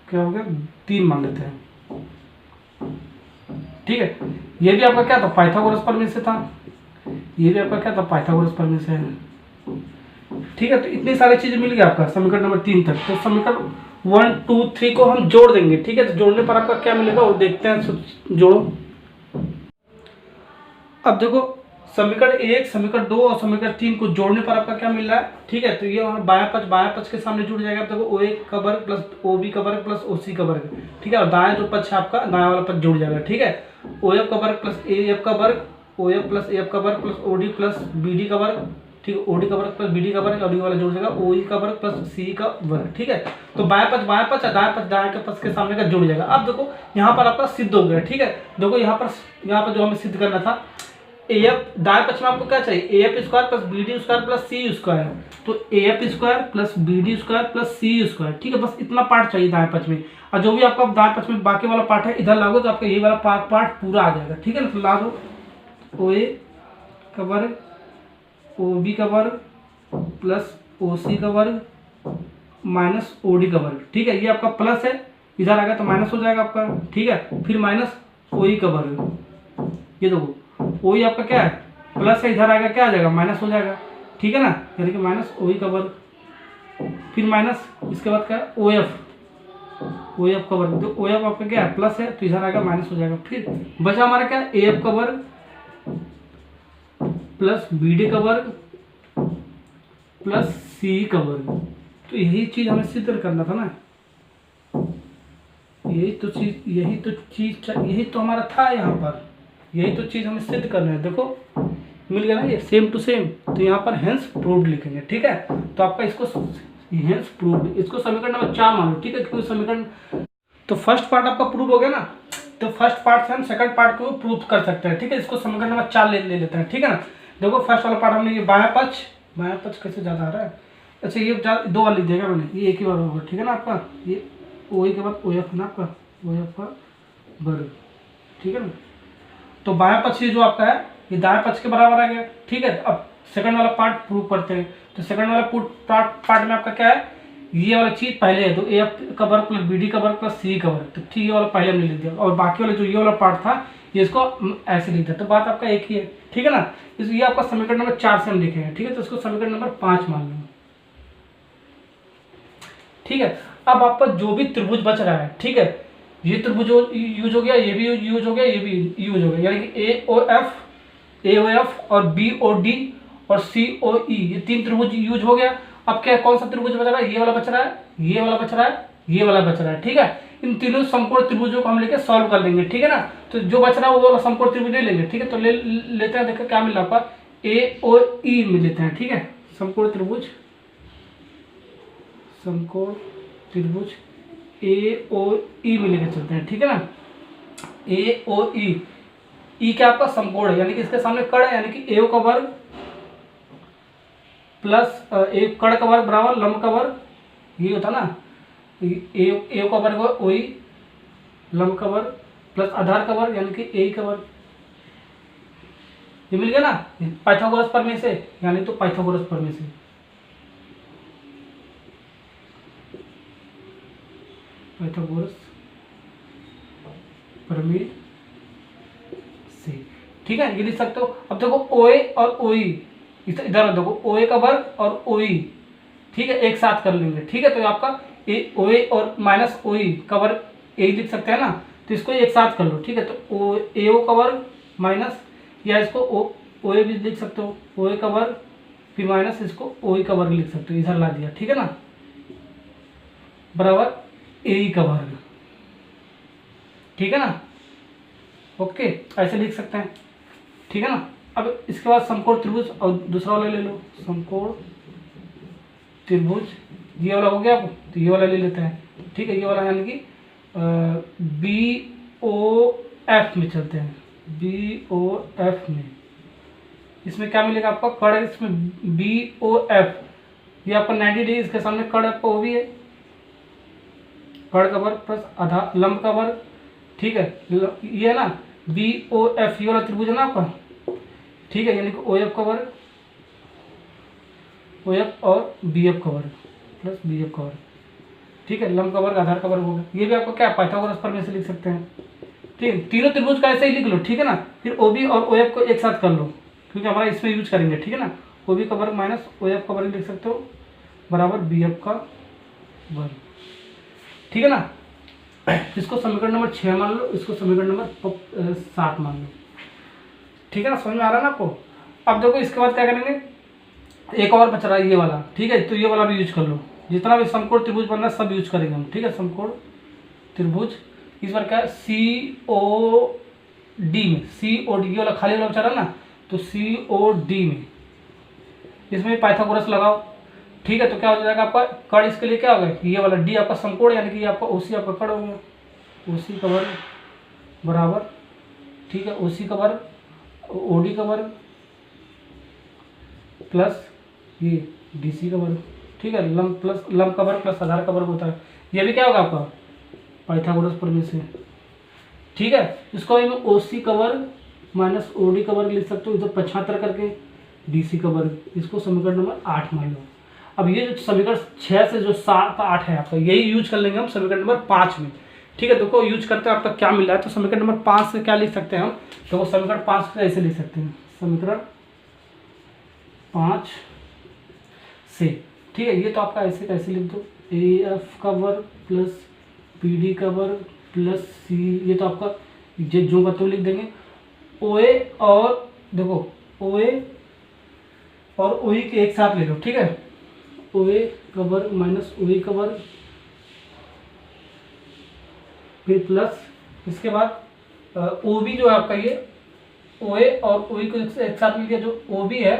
क्या हो गया 3 मान लेते हैं। ठीक है, ये भी आपका क्या था, पाइथागोरस प्रमेय से था, ये भी आपका क्या था, पाइथागोरस प्रमेय से है। ठीक है, तो इतनी सारी चीजें मिल गई आपका समीकरण नंबर 3 तक। तो समीकरण 1 2 3 को हम जोड़ देंगे। ठीक है, तो जोड़ने पर आपका क्या मिलेगा वो देखते हैं, जोड़ो। अब देखो समीकरण 1, समीकरण 2 और समीकरण 3 को जोड़ने पर आपका क्या मिल रहा है। ठीक है, तो ये बायां पक्ष के सामने जुड़ जाएगा। देखो OA का वर्ग प्लस OB का वर्ग प्लस OC का वर्ग। ठीक है, और दायां जो पक्ष है आपका, दायां वाला पक्ष जुड़ जाएगा। ठीक है, OF का वर्ग प्लस AF का वर्ग, OF प्लस AF का वर्ग प्लस OD प्लस BD का वर्ग। ठीक है, OD का वर्ग प्लस BD का वर्ग, और ये वाला जुड़ जाएगा OE का वर्ग प्लस CE का वर्ग। ठीक है, तो बायां पक्ष दायां के पक्ष के सामने का जुड़ जाएगा। अब देखो यहाँ पर आपका सिद्ध हो गया। ठीक है, देखो यहाँ पर जो हमें सिद्ध करना था, AF दाएं पक्ष में आपको क्या चाहिए, AF² plus BD² plus CE²। तो AF² plus BD² plus CE²। ठीक है, बस इतना पार्ट चाहिए दाएं पक्ष में, और जो भी आपका दाएं पक्ष में बाकी वाला पार्ट है इधर लागू, तो आपका ये वाला पार्ट पूरा आ जाएगा। ठीक है ना, तो ला दो OA का वर्ग, OB का वर्ग प्लस OC का वर्ग माइनस OD का वर्ग। ठीक है, ये आपका प्लस है, इधर आ गया तो माइनस हो जाएगा आपका। ठीक है, फिर माइनस OE का वर्ग, ये देखो OE आपका क्या है, प्लस है, इधर आ गया क्या आ जाएगा, माइनस हो जाएगा। ठीक है ना, यानी कि माइनस OE का वर्ग, फिर माइनस इसके बाद क्या है OF का वर्ग। तो OF आपका क्या है, प्लस है, तो इधर आ गया माइनस हो जाएगा। फिर बचा हमारा क्या है, AF का वर्ग प्लस BD का वर्ग प्लस CE का वर्ग। तो यही चीज हमें सिद्ध करना था ना, यही तो हमारा था यहाँ पर, यही तो चीज हमें सिद्ध करना है। देखो मिल गया ना ये, सेम टू सेम। तो यहाँ पर हेंस प्रूव्ड लिखेंगे। ठीक है, तो आपका इसको हेंस प्रूव्ड, इसको समीकरण नंबर 4 मान लो। ठीक है, क्योंकि समीकरण, तो फर्स्ट पार्ट आपका प्रूव हो गया ना, तो फर्स्ट पार्ट से हम सेकंड पार्ट को प्रूव कर सकते हैं, ठीक है। इसको समीकरण नंबर 4 ले लेते हैं, ठीक है ना। देखो फर्स्ट वाला पार्ट हमने ये बायां पक्ष कैसे ज़्यादा आ रहा है, अच्छा ये दो बार लिख देगा मैंने, ये एक ही बार होगा, ठीक है ना। आपका ये ओ के बाद ओ एफ है ना, आपका ओ एफ का वर्ग, ठीक है ना। तो बायां पक्ष ये जो आपका है ये दाएं पक्ष के बराबर आ गया, ठीक है। अब सेकंड वाला पार्ट प्रूव करते हैं। तो सेकंड वाला पार्ट में आपका क्या है, ये वाला चीज पहले है, तो ए एफ का वर्ग प्लस बी डी का वर्ग प्लस सी का वर्ग, तो ठीक ये वाला पहले हमने लिख दिया, और बाकी वाला जो ये वाला पार्ट था ये इसको ऐसे लिख दिया, तो बात आपका एक ही है, ठीक है ना। ये आपका समीकरण नंबर 4 से हम लिखे हैं, ठीक है। तो इसको समीकरण नंबर 5 मान लो, ठीक है। अब आपका जो भी त्रिभुज बच रहा है, ठीक है, ये त्रिभुज यूज हो गया, ये भी यूज हो गया, ये भी यूज हो गया, यानी कि ए ओ एफ और बी ओ डी और सी ओ ई, ये 3 त्रिभुज यूज हो गया। अब क्या कौन सा त्रिभुज बच रहा है, ये वाला बच रहा है, ये वाला बच रहा है, ये वाला बच रहा है, ठीक है। इन तीनों समकोण त्रिभुजों को हम लेके सॉल्व कर लेंगे, ठीक है ना। तो जो बच रहा है वो वाला समकोण त्रिभुज ले लेंगे, ठीक है। तो लेते हैं, देखो क्या मिल रहा है आपका, ए ओ ई में लेते हैं, ठीक है। समकोण त्रिभुज ए ओ ई में लेकर चलते हैं, ठीक है ना। ए ओ ई क्या आपका समकोण है, यानी कि इसके सामने कड़ है, यानी कि ए का वर्ग प्लस एक कड़ का वर्ग बराबर लंब का वर्ग, ये होता ना, ए का वर्ग ओ ई, लंब का वर्ग प्लस आधार का वर्ग यानी कि ए का वर्ग, ये मिल गया ना पाइथागोरस प्रमेय से, यानी तो पाइथागोरस प्रमेय से, पाइथागोरस प्रमेय से, ठीक है, ये लिख सकते हो। अब देखो ओए और ओई, इधर देखो ओए का वर्ग और ओई, ठीक है, एक साथ कर लेंगे, ठीक है। तो आपका ए ओए और माइनस ओई का वर्ग ए लिख सकते हैं ना, तो इसको एक साथ कर लो, ठीक है। तो ओ ए ओ का वर्ग माइनस, या इसको ओए भी लिख सकते हो, ओए का वर्ग फिर माइनस इसको ओई का वर्ग लिख सकते हो, इधर ला दिया, ठीक है ना, बराबर ए का वर्ग, ठीक है ना। ओके, ऐसे लिख सकते हैं, ठीक है ना। अब इसके बाद समकोण त्रिभुज और दूसरा वाला ले लो, समकोण त्रिभुज, ये वाला हो गया, तो ये वाला ले लेते हैं, ठीक है। ये वाला यानी कि बी ओ एफ में चलते हैं, बी ओ एफ में, इसमें क्या मिलेगा आपका, कड़ है इसमें बी ओ एफ, ये आपका 90 डिग्री, इसके सामने कड़ आपका वो भी है, कड़ का वर्ग प्लस आधा लंब का वर्ग, ठीक है। ये है ना बी ओ एफ, ये वाला त्रिभुज है ना आपका, ठीक है, यानी कि ओ एफ का वर्ग, ओ एफ और बी एफ का वर्ग प्लस बी एफ का वर्ग, ठीक है, लंब का वर्ग आधार का वर्ग हो गया। ये भी आपको क्या पाइथागोरस प्रमेय से लिख सकते हैं, ठीक है। तीनों त्रिभुज का ऐसे ही लिख लो, ठीक है ना। फिर ओ बी और ओ एफ को एक साथ कर लो, क्योंकि हमारा इसमें यूज करेंगे, ठीक है ना। ओ बी का वर्ग माइनस ओ एफ का वर्ग लिख सकते हो, बराबर बी एफ का वर्ग, ठीक है ना। इसको समीकरण नंबर 6 मान लो, इसको समीकरण नंबर 7 मान लो, ठीक है ना। समझ में आ रहा है ना आपको। अब देखो इसके बाद क्या करेंगे, एक और बच रहा है ये वाला, ठीक है, तो ये वाला भी यूज कर लो, जितना भी समकोण त्रिभुज बनना है सब यूज करेंगे हम, ठीक है। समकोण त्रिभुज इस बार क्या है, सी ओ डी में, सी ओ डी, ये वाला खाली वाला बचा रहा ना, तो सी ओ डी में, इसमें पाइथागोरस लगाओ, ठीक है। तो क्या हो जाएगा आपका, कड़ इसके लिए क्या होगा, ये वाला डी आपका समकोण, यानी कि आपका ओसी आपका कड़ हो गया, ओसी का वर्ग बराबर, ठीक है, ओसी का वर्ग ओडी का वर्ग प्लस ये डीसी का वर्ग, ठीक है, लंब प्लस लंब का वर्ग प्लस आधार का वर्ग होता है। ये भी क्या होगा आपका पाइथागोरस प्रमेय से, ठीक है। इसको मैं ओसी का वर्ग माइनस ओडी का वर्ग लिख सकते हो, इधर 75 करके डीसी का वर्ग, इसको समीकरण नंबर 8 मान लो। अब ये जो समीकरण 6 से जो 7 8 है आपका, यही यूज कर लेंगे हम समीकरण नंबर 5 में, ठीक है। देखो यूज करते हैं आपका क्या मिल रहा है, तो समीकरण नंबर 5 से क्या लिख सकते हैं हम, तो समीकरण 5 से ऐसे लिख सकते हैं, समीकरण 5 से, ठीक है। ये तो आपका ऐसे कैसे लिख दो, ए एफ का वर्ग प्लस पी डी का वर्ग प्लस सी, ये तो आपका जो का तो लिख देंगे, ओए और देखो ओए और ओई के एक साथ ले लो, ठीक है, ओए का वर्ग माइनस ओई का वर्ग, फिर प्लस इसके बाद ओ बी जो है आपका, ये ओए और ओई को एक साथ मिल गया, जो ओ बी है,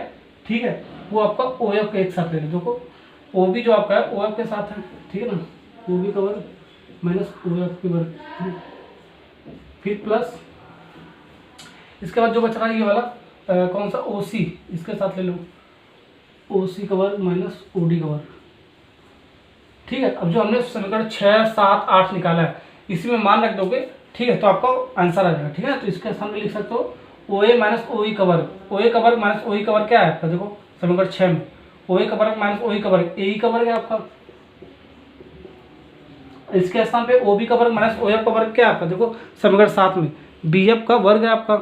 ठीक है, वो आपका ओ एफ के एक साथ ले लो। देखो ओ बी जो आपका है ओ एफ के साथ है, ठीक है ना, ओ बी का वर्ग माइनस ओ एफ के वर्ग, फिर प्लस, इसके बाद जो बच रहा है ये वाला कौन सा OC, इसके साथ ले लो OC का वर्ग माइनस OD का वर्ग। ठीक है, अब जो हमने समीकरण 6, 7, 8 निकाला है इसी में मान रख दोगे, ठीक है, तो आपका आंसर आ जाएगा। ठीक है, तो इसके सामने लिख सकते हो OA माइनस OE का वर्ग, OA का वर्ग माइनस OE का वर्ग क्या है आपका, देखो समीकरण 6 में OA का वर्ग माइनस OE का वर्ग AE का वर्ग है आपका। इसके स्थान पे OB का वर्ग माइनस OF का वर्ग क्या है आपका, देखो समीकरण 7 में BF का वर्ग है आपका।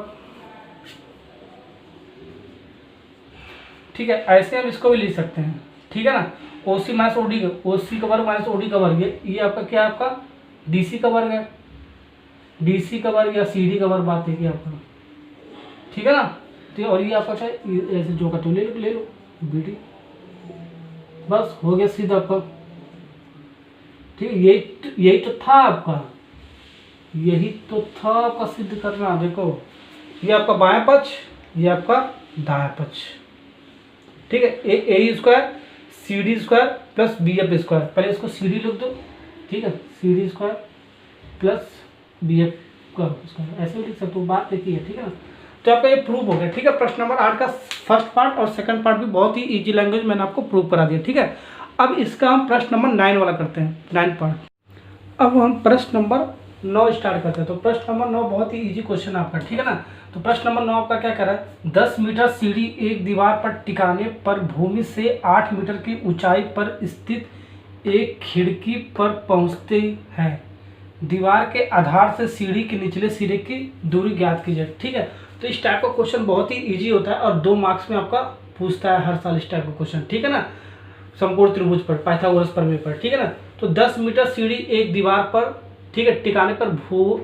ठीक है, ऐसे हम इसको भी लिख सकते हैं। ठीक है ना, OC माइनस OC का वर्ग माइनस OD का वर्ग, ये आपका क्या है, आपका DC का वर्ग है, DC का वर्ग या CD का वर्ग बात है कि आपका। ठीक है ना, तो और ये आपका क्या है, ऐसे जो का तो ले लो BD, बस हो गया सीधा आपका। ठीक है, यही तो था आपका, यही तो था आपका सिद्ध करना। देखो ये आपका बायां पक्ष, ये आपका दायां पक्ष। ठीक है, A square CD square plus BF square, पहले इसको CD लिख दो। ठीक है, CD square plus BF square, ऐसे भी लिख सकते हो, बात देखिए। ठीक है ना, तो आपका ये प्रूव हो गया। ठीक है, प्रश्न नंबर 8 का फर्स्ट पार्ट और सेकंड पार्ट भी बहुत ही इजी लैंग्वेज मैंने आपको प्रूव करा दिया। ठीक है, अब इसका हम प्रश्न नंबर 9 वाला करते हैं, 9 पार्ट। अब हम प्रश्न नंबर 9 स्टार्ट करते हैं। तो प्रश्न नंबर 9 बहुत ही इजी क्वेश्चन आपका। ठीक है ना, तो प्रश्न नंबर 9 आपका क्या कर रहा है, 10 मीटर सीढ़ी एक दीवार पर टिकाने पर भूमि से 8 मीटर की ऊंचाई पर स्थित एक खिड़की पर पहुंचते हैं। दीवार के आधार से सीढ़ी के निचले सिरे की दूरी ज्ञात कीजिए। ठीक है, तो इस टाइप का क्वेश्चन बहुत ही ईजी होता है और 2 मार्क्स में आपका पूछता है हर साल इस टाइप का क्वेश्चन। ठीक है ना, समकोण त्रिभुज पर, पाइथागोरस प्रमेय पर। ठीक है ना, तो 10 मीटर सीढ़ी एक दीवार पर, ठीक है, टिकाने पर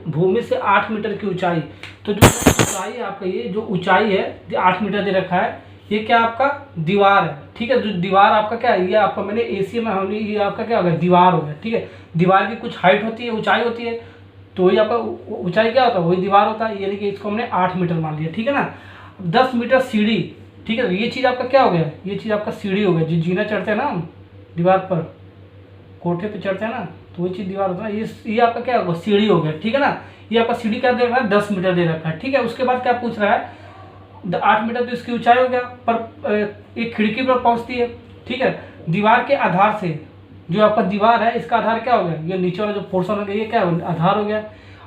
भूमि से 8 मीटर की ऊंचाई। तो जो ऊंचाई है आपका, ये जो ऊंचाई है 8 मीटर दे रखा है, ये क्या आपका दीवार है। ठीक है, जो दीवार आपका क्या है, ये आपका मैंने AC में हमने, ये आपका क्या हो गया, दीवार हो गया। ठीक है, दीवार की कुछ हाइट होती है, ऊंचाई होती है, तो वही आपका ऊंचाई क्या होता है, वही दीवार होता है, यानी कि इसको हमने 8 मीटर मान लिया। ठीक है ना, 10 मीटर सीढ़ी। ठीक है, ये चीज़ आपका क्या हो गया, ये चीज़ आपका सीढ़ी हो गया, जो जीना चढ़ते हैं ना हम दीवार पर, कोठे पे चढ़ते हैं ना, तो वही चीज़ दीवार होता है। ये आपका क्या होगा, सीढ़ी हो गया। ठीक है ना, ये आपका सीढ़ी क्या दे रखा है, 10 मीटर दे रखा है। ठीक है, उसके बाद क्या पूछ रहा है, 8 मीटर तो इसकी ऊंचाई हो गया, पर एक खिड़की पर पहुंचती है। ठीक है, दीवार के आधार से, जो आपका दीवार है इसका आधार क्या हो गया, ये नीचे वाला जो पोर्शन हो गया, ये क्या हो, आधार हो गया।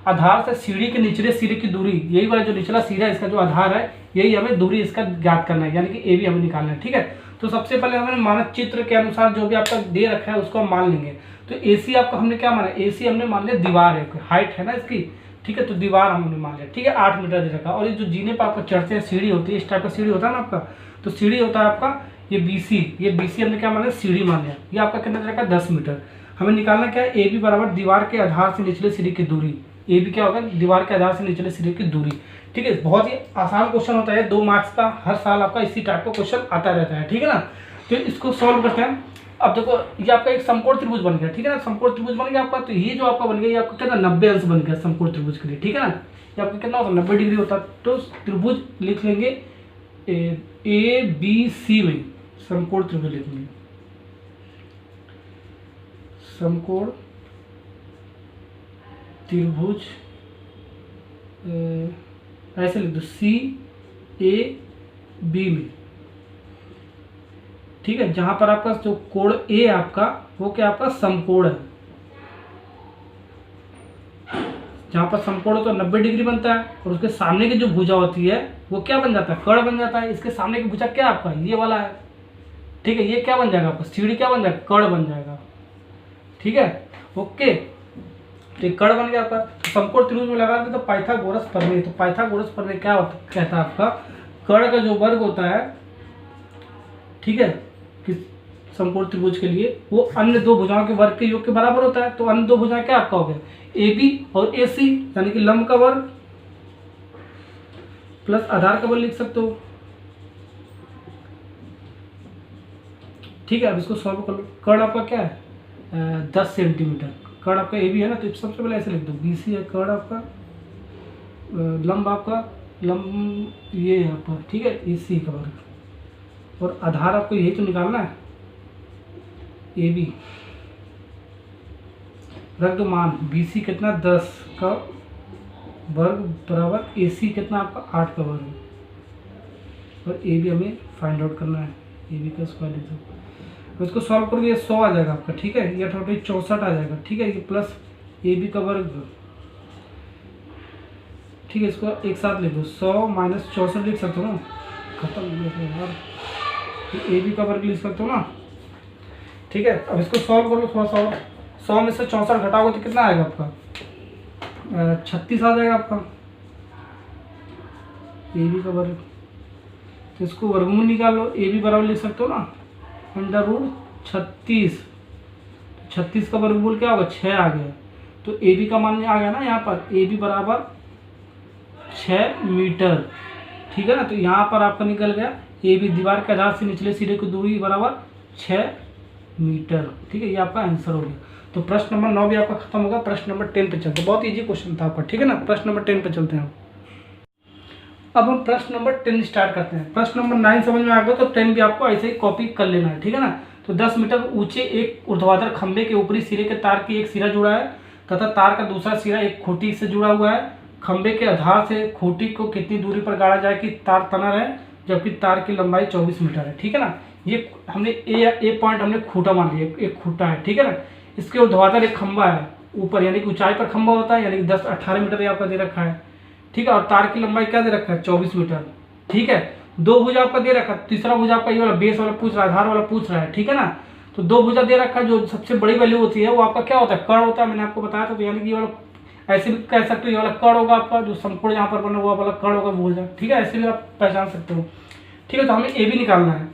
आधार से सीढ़ी के निचले सिरे की दूरी, यही वाला जो निचला सिरा है इसका जो आधार है, यही हमें दूरी इसका ज्ञात करना है, यानी कि AB हमें निकालना है। ठीक है, तो सबसे पहले हमें मानक चित्र के अनुसार जो भी आपका दे रखा है उसको हम मान लेंगे। तो AC आपका हमने क्या माना, AC हमने मान लिया दीवार है, हाइट है ना इसकी। ठीक है, तो दीवार हमने मान लिया। ठीक है, 8 मीटर दे रखा, और ये जो जीने पर आपको चढ़ते हैं सीढ़ी होती है, इस टाइप का सीढ़ी होता है ना आपका, तो सीढ़ी होता है आपका ये BC हमने क्या माना, सीढ़ी मान लिया। ये आपका कितना दे रखा है, 10 मीटर। हमें निकालना क्या है, AB बराबर दीवार के आधार से निचले सिरे की दूरी। AB क्या होगा, दीवार के आधार से निचले सिरे की दूरी। ठीक है, बहुत ही आसान क्वेश्चन होता है, 2 मार्क्स का, हर साल आपका इसी टाइप का क्वेश्चन आता रहता है। ठीक है ना, तो इसको सॉल्व करते हैं। अब देखो ये आपका एक समकोण त्रिभुज बन गया। ठीक है ना, समकोण त्रिभुज बन गया आपका, तो ये जो आपका बन गया, ये आपका कितना 90 अंश बन गया समकोण त्रिभुज के लिए। ठीक है ना, ये आपका कितना होता है, 90 डिग्री होता है। तो त्रिभुज लिख लेंगे ABC में, समकोण त्रिभुज लिखेंगे, समकोण त्रिभुज ऐसे लिख दो CAB में। ठीक है, जहां पर आपका जो कोण A आपका, वो क्या आपका समकोण है, जहां पर समकोण हो तो 90 डिग्री बनता है, और उसके सामने की जो भुजा होती है वो क्या बन जाता है, कर्ण बन जाता है। इसके सामने की भुजा क्या आपका, ये वाला है। ठीक है, ये क्या बन जाएगा आपका, सीढ़ी क्या बन जाएगा, कर्ण बन जाएगा। ठीक है, ओके, तो कर्ण बन गया आपका। तो समकोण त्रिभुज में लगा दे तो पाइथागोरस प्रमेय, तो पाइथागोरस प्रमेय क्या होता, कहता है आपका, कर्ण का जो वर्ग होता है, ठीक है, कि समकोण त्रिभुज के लिए वो अन्य 2 भुजाओं के वर्ग के योग के बराबर होता है। तो अन्य 2 भुजाएं क्या आपका हो गया, AB और AC, यानी कि लंब का वर्ग प्लस आधार का वर्ग लिख सकते हो। ठीक है, अब इसको सॉल्व कर लो। कर्ण आपका क्या है, 10 सेंटीमीटर। कर्ण आपका AB है ना, तो सबसे पहले ऐसे लिख दो, BC है कर्ण आपका, लंब आपका, लंब ये है आपका, ठीक है, AC का वर्ग, और आधार आपको यही तो निकालना है, AB। रख दो मान, BC कितना, 10 का वर्ग बराबर AC कितना आपका 8 का वर्ग, और AB हमें फाइंड आउट करना है, AB का स्क्वायर लिख दो। तो इसको सॉल्व करोगे ये 100 आ जाएगा आपका, ठीक है, ये 64 आ जाएगा, ठीक है, ये प्लस AB का वर्ग, ठीक है, इसको एक साथ लिख दो, 100 माइनस 64 लिख सकते हो ना, खत्म यार, AB का वर्ग लिख सकते हो ना, ठीक है। अब इसको सॉल्व कर लो थोड़ा सा, 100 में से 64 घटाओगे तो कितना आएगा आपका, 36 आ जाएगा आपका AB का वर्ग। तो इसको वर्गमूल निकाल लो, AB बराबर लिख सकते हो ना √36, 36 का वर्गमूल क्या होगा, 6 आ गया, तो AB का मान आ गया ना यहाँ पर, AB बराबर 6 मीटर, ठीक है ना। तो यहाँ पर आपका निकल गया AB दीवार के आधार से निचले सिरे की दूरी बराबर 6 मीटर, ठीक है, ये आपका आंसर हो गया। तो प्रश्न नंबर 9 भी आपका खत्म होगा। प्रश्न नंबर 10 पे चलते हैं, बहुत इजी क्वेश्चन था आपका, ठीक है ना। प्रश्न नंबर 10 पे चलते हैं। अब हम प्रश्न नंबर 10 स्टार्ट करते हैं। प्रश्न नंबर 9 समझ में आ गया तो 10 भी आपको ऐसे ही कॉपी कर लेना है, ठीक है ना। तो 10 मीटर ऊंचे एक ऊर्ध्वाधर खंभे के ऊपरी सिरे के तार की एक सिरा जुड़ा है तथा तार का दूसरा सिरा एक खूंटी से जुड़ा हुआ है। खंभे के आधार से खूंटी को कितनी दूरी पर गाड़ा जाए कि तार तना रहे, जबकि तार की लंबाई 24 मीटर है, ठीक है ना। ये हमने ए पॉइंट हमने खूंटा मान लिया, एक खूंटा है, ठीक है ना। इसके ऊर्ध्वाधर एक खंभा है ऊपर, यानी कि ऊंचाई पर खंभा होता है, यानी कि 10-18 मीटर आपका दे रखा है, ठीक है। और तार की लंबाई क्या दे रखा है, 24 मीटर, ठीक है। दो भुजा आपका दे रखा है, तीसरा भुजा आपका ये वाला बेस वाला पूछ रहा है, आधार वाला पूछ रहा है, ठीक है ना। तो दो भुजा दे रखा है, जो सबसे बड़ी वैल्यू होती है वो आपका क्या होता है, कर्ण होता है, मैंने आपको बताया था। तो यानी कि ये वाला ऐसे भी कह सकते हो, ये वाला कर्ण होगा आपका, जो समकोण यहाँ पर बना हुआ वाला कर्ण होगा भुजा, ठीक है, ऐसे भी आप पहचान सकते हो, ठीक है। तो हमें ए बी निकालना है,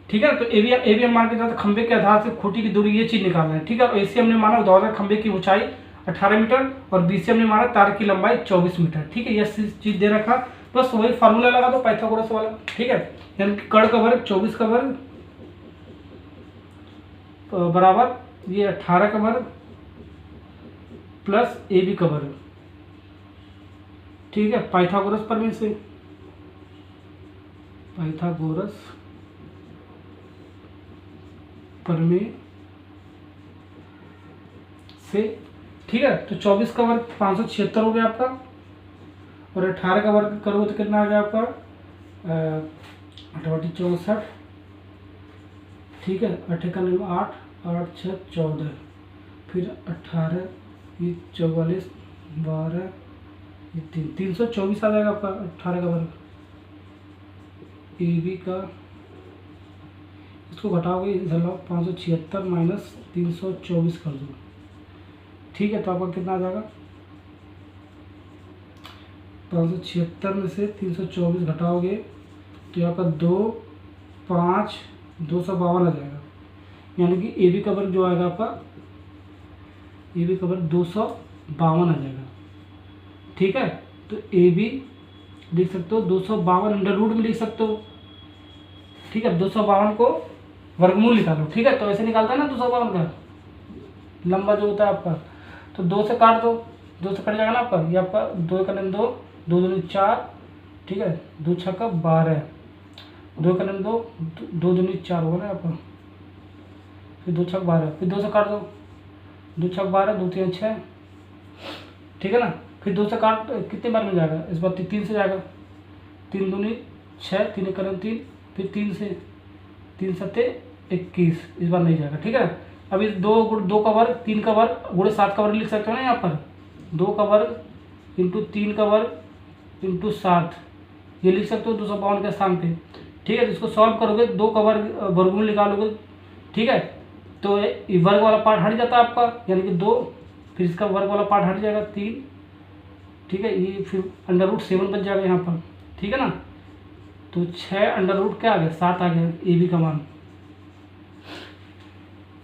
ठीक है। तो ए बी हम मान के चलते खंभे के आधार से खूंटी की दूरी, ये चीज निकालना है, ठीक है। और AC हमने माना ऊर्ध्वाधर खंभे की ऊंचाई 18 मीटर और BC हमने माना तार की लंबाई 24 मीटर, ठीक है। ये चीज दे रखा, बस वही फार्मूला लगा दो पाइथागोरस वाला, ठीक है। यानी कि कर्ण का वर्ग 24 का वर्ग बराबर ये 18 का वर्ग प्लस AB का वर्ग, ठीक है। पाइथागोरस प्रमेय से, पाइथागोरस प्रमेय से, ठीक है। तो 24 का वर्ग 576 हो गया आपका, और 18 का वर्ग करोगे तो कितना आ गया आपका 64, ठीक है। 8 का 8, 8 6 14, फिर 18 ये 44 12 ये 324 आ जाएगा आपका 18 का वर्ग। AB का इसको घटाओगे 576 माइनस 324 कर दो, ठीक है। तो आपका कितना आ जाएगा 576 में से 324 घटाओगे तो आपका 2 5 252 आ जाएगा, यानी कि AB का वर्ग जो आएगा आपका, AB का वर्ग 252 आ जाएगा, ठीक है। तो AB लिख सकते हो 252 अंडर रूट में लिख सकते हो, ठीक है। 252 को वर्गमूल निकालो, ठीक है। तो ऐसे निकालता है ना 252 का लंबा जो होता है आपका, तो 2 से काट दो, 2 से कट जाएगा ना आपका, ये आपका 2 का 2 2 दूनी 4, ठीक है, 2 6 का 12, 2 का 2 2 दूनी 4 होगा ना आपका, फिर 2 6 12, फिर 2 से काट दो, 2 6 12 2 3 6, ठीक है ना। फिर 2 से काट कितने बार में जाएगा, इस बार 3 से जाएगा, 3 दूनी 6, 3 का 3, फिर 3 से 3 7 21, इस बार नहीं जाएगा, ठीक है। अब इस 2 का वर्ग 3 का वर्ग गुणे 7 का वर्ग लिख सकते हो ना, यहाँ पर 2 का वर्ग इंटू 3 का वर्ग इंटू 7 ये लिख सकते हो 252 के स्थान पे, ठीक है। तो इसको सॉल्व करोगे 2 का वर्ग वर्गमूल निकालोगे, ठीक है। तो ये वर्ग वाला पार्ट हट जाता है आपका, यानी कि 2, फिर इसका वर्ग वाला पार्ट हट जाएगा 3, ठीक है। ये फिर √7 बच जाएगा यहाँ पर, ठीक है ना। तो 6 अंडर रूट क्या आ गया 7 आ गया AB का मान,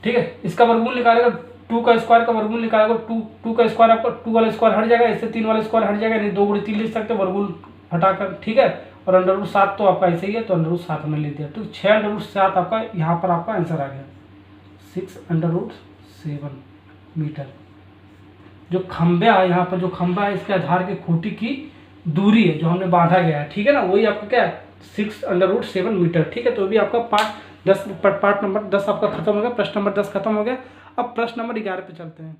ठीक है। इसका वर्गमूल निकालेगा 2 का स्क्वायर का वर्गमूल निकालेगा, 2 का स्क्वायर आपका 2 वाला स्क्वायर हट जाएगा, इससे 3 वाला स्क्वायर हट जाएगा, नहीं 2 गुणे 3 लिख सकते हो वर्गमूल हटाकर, ठीक है। और √7 तो आपका ऐसे ही है, तो √7 में ले दिया, तो 6 √7 आपका यहाँ पर आपका आंसर आ गया 6 √7 मीटर। जो खंभे है यहाँ पर, जो खंभा है इसके आधार के खूंटी की दूरी है जो हमने बांधा गया है, ठीक है ना, वही आपका क्या है 6 √7 मीटर, ठीक है। तो भी आपका पार्ट नंबर 10 आपका खत्म हो गया, प्रश्न नंबर 10 खत्म हो गया। अब प्रश्न नंबर 11 पे चलते हैं।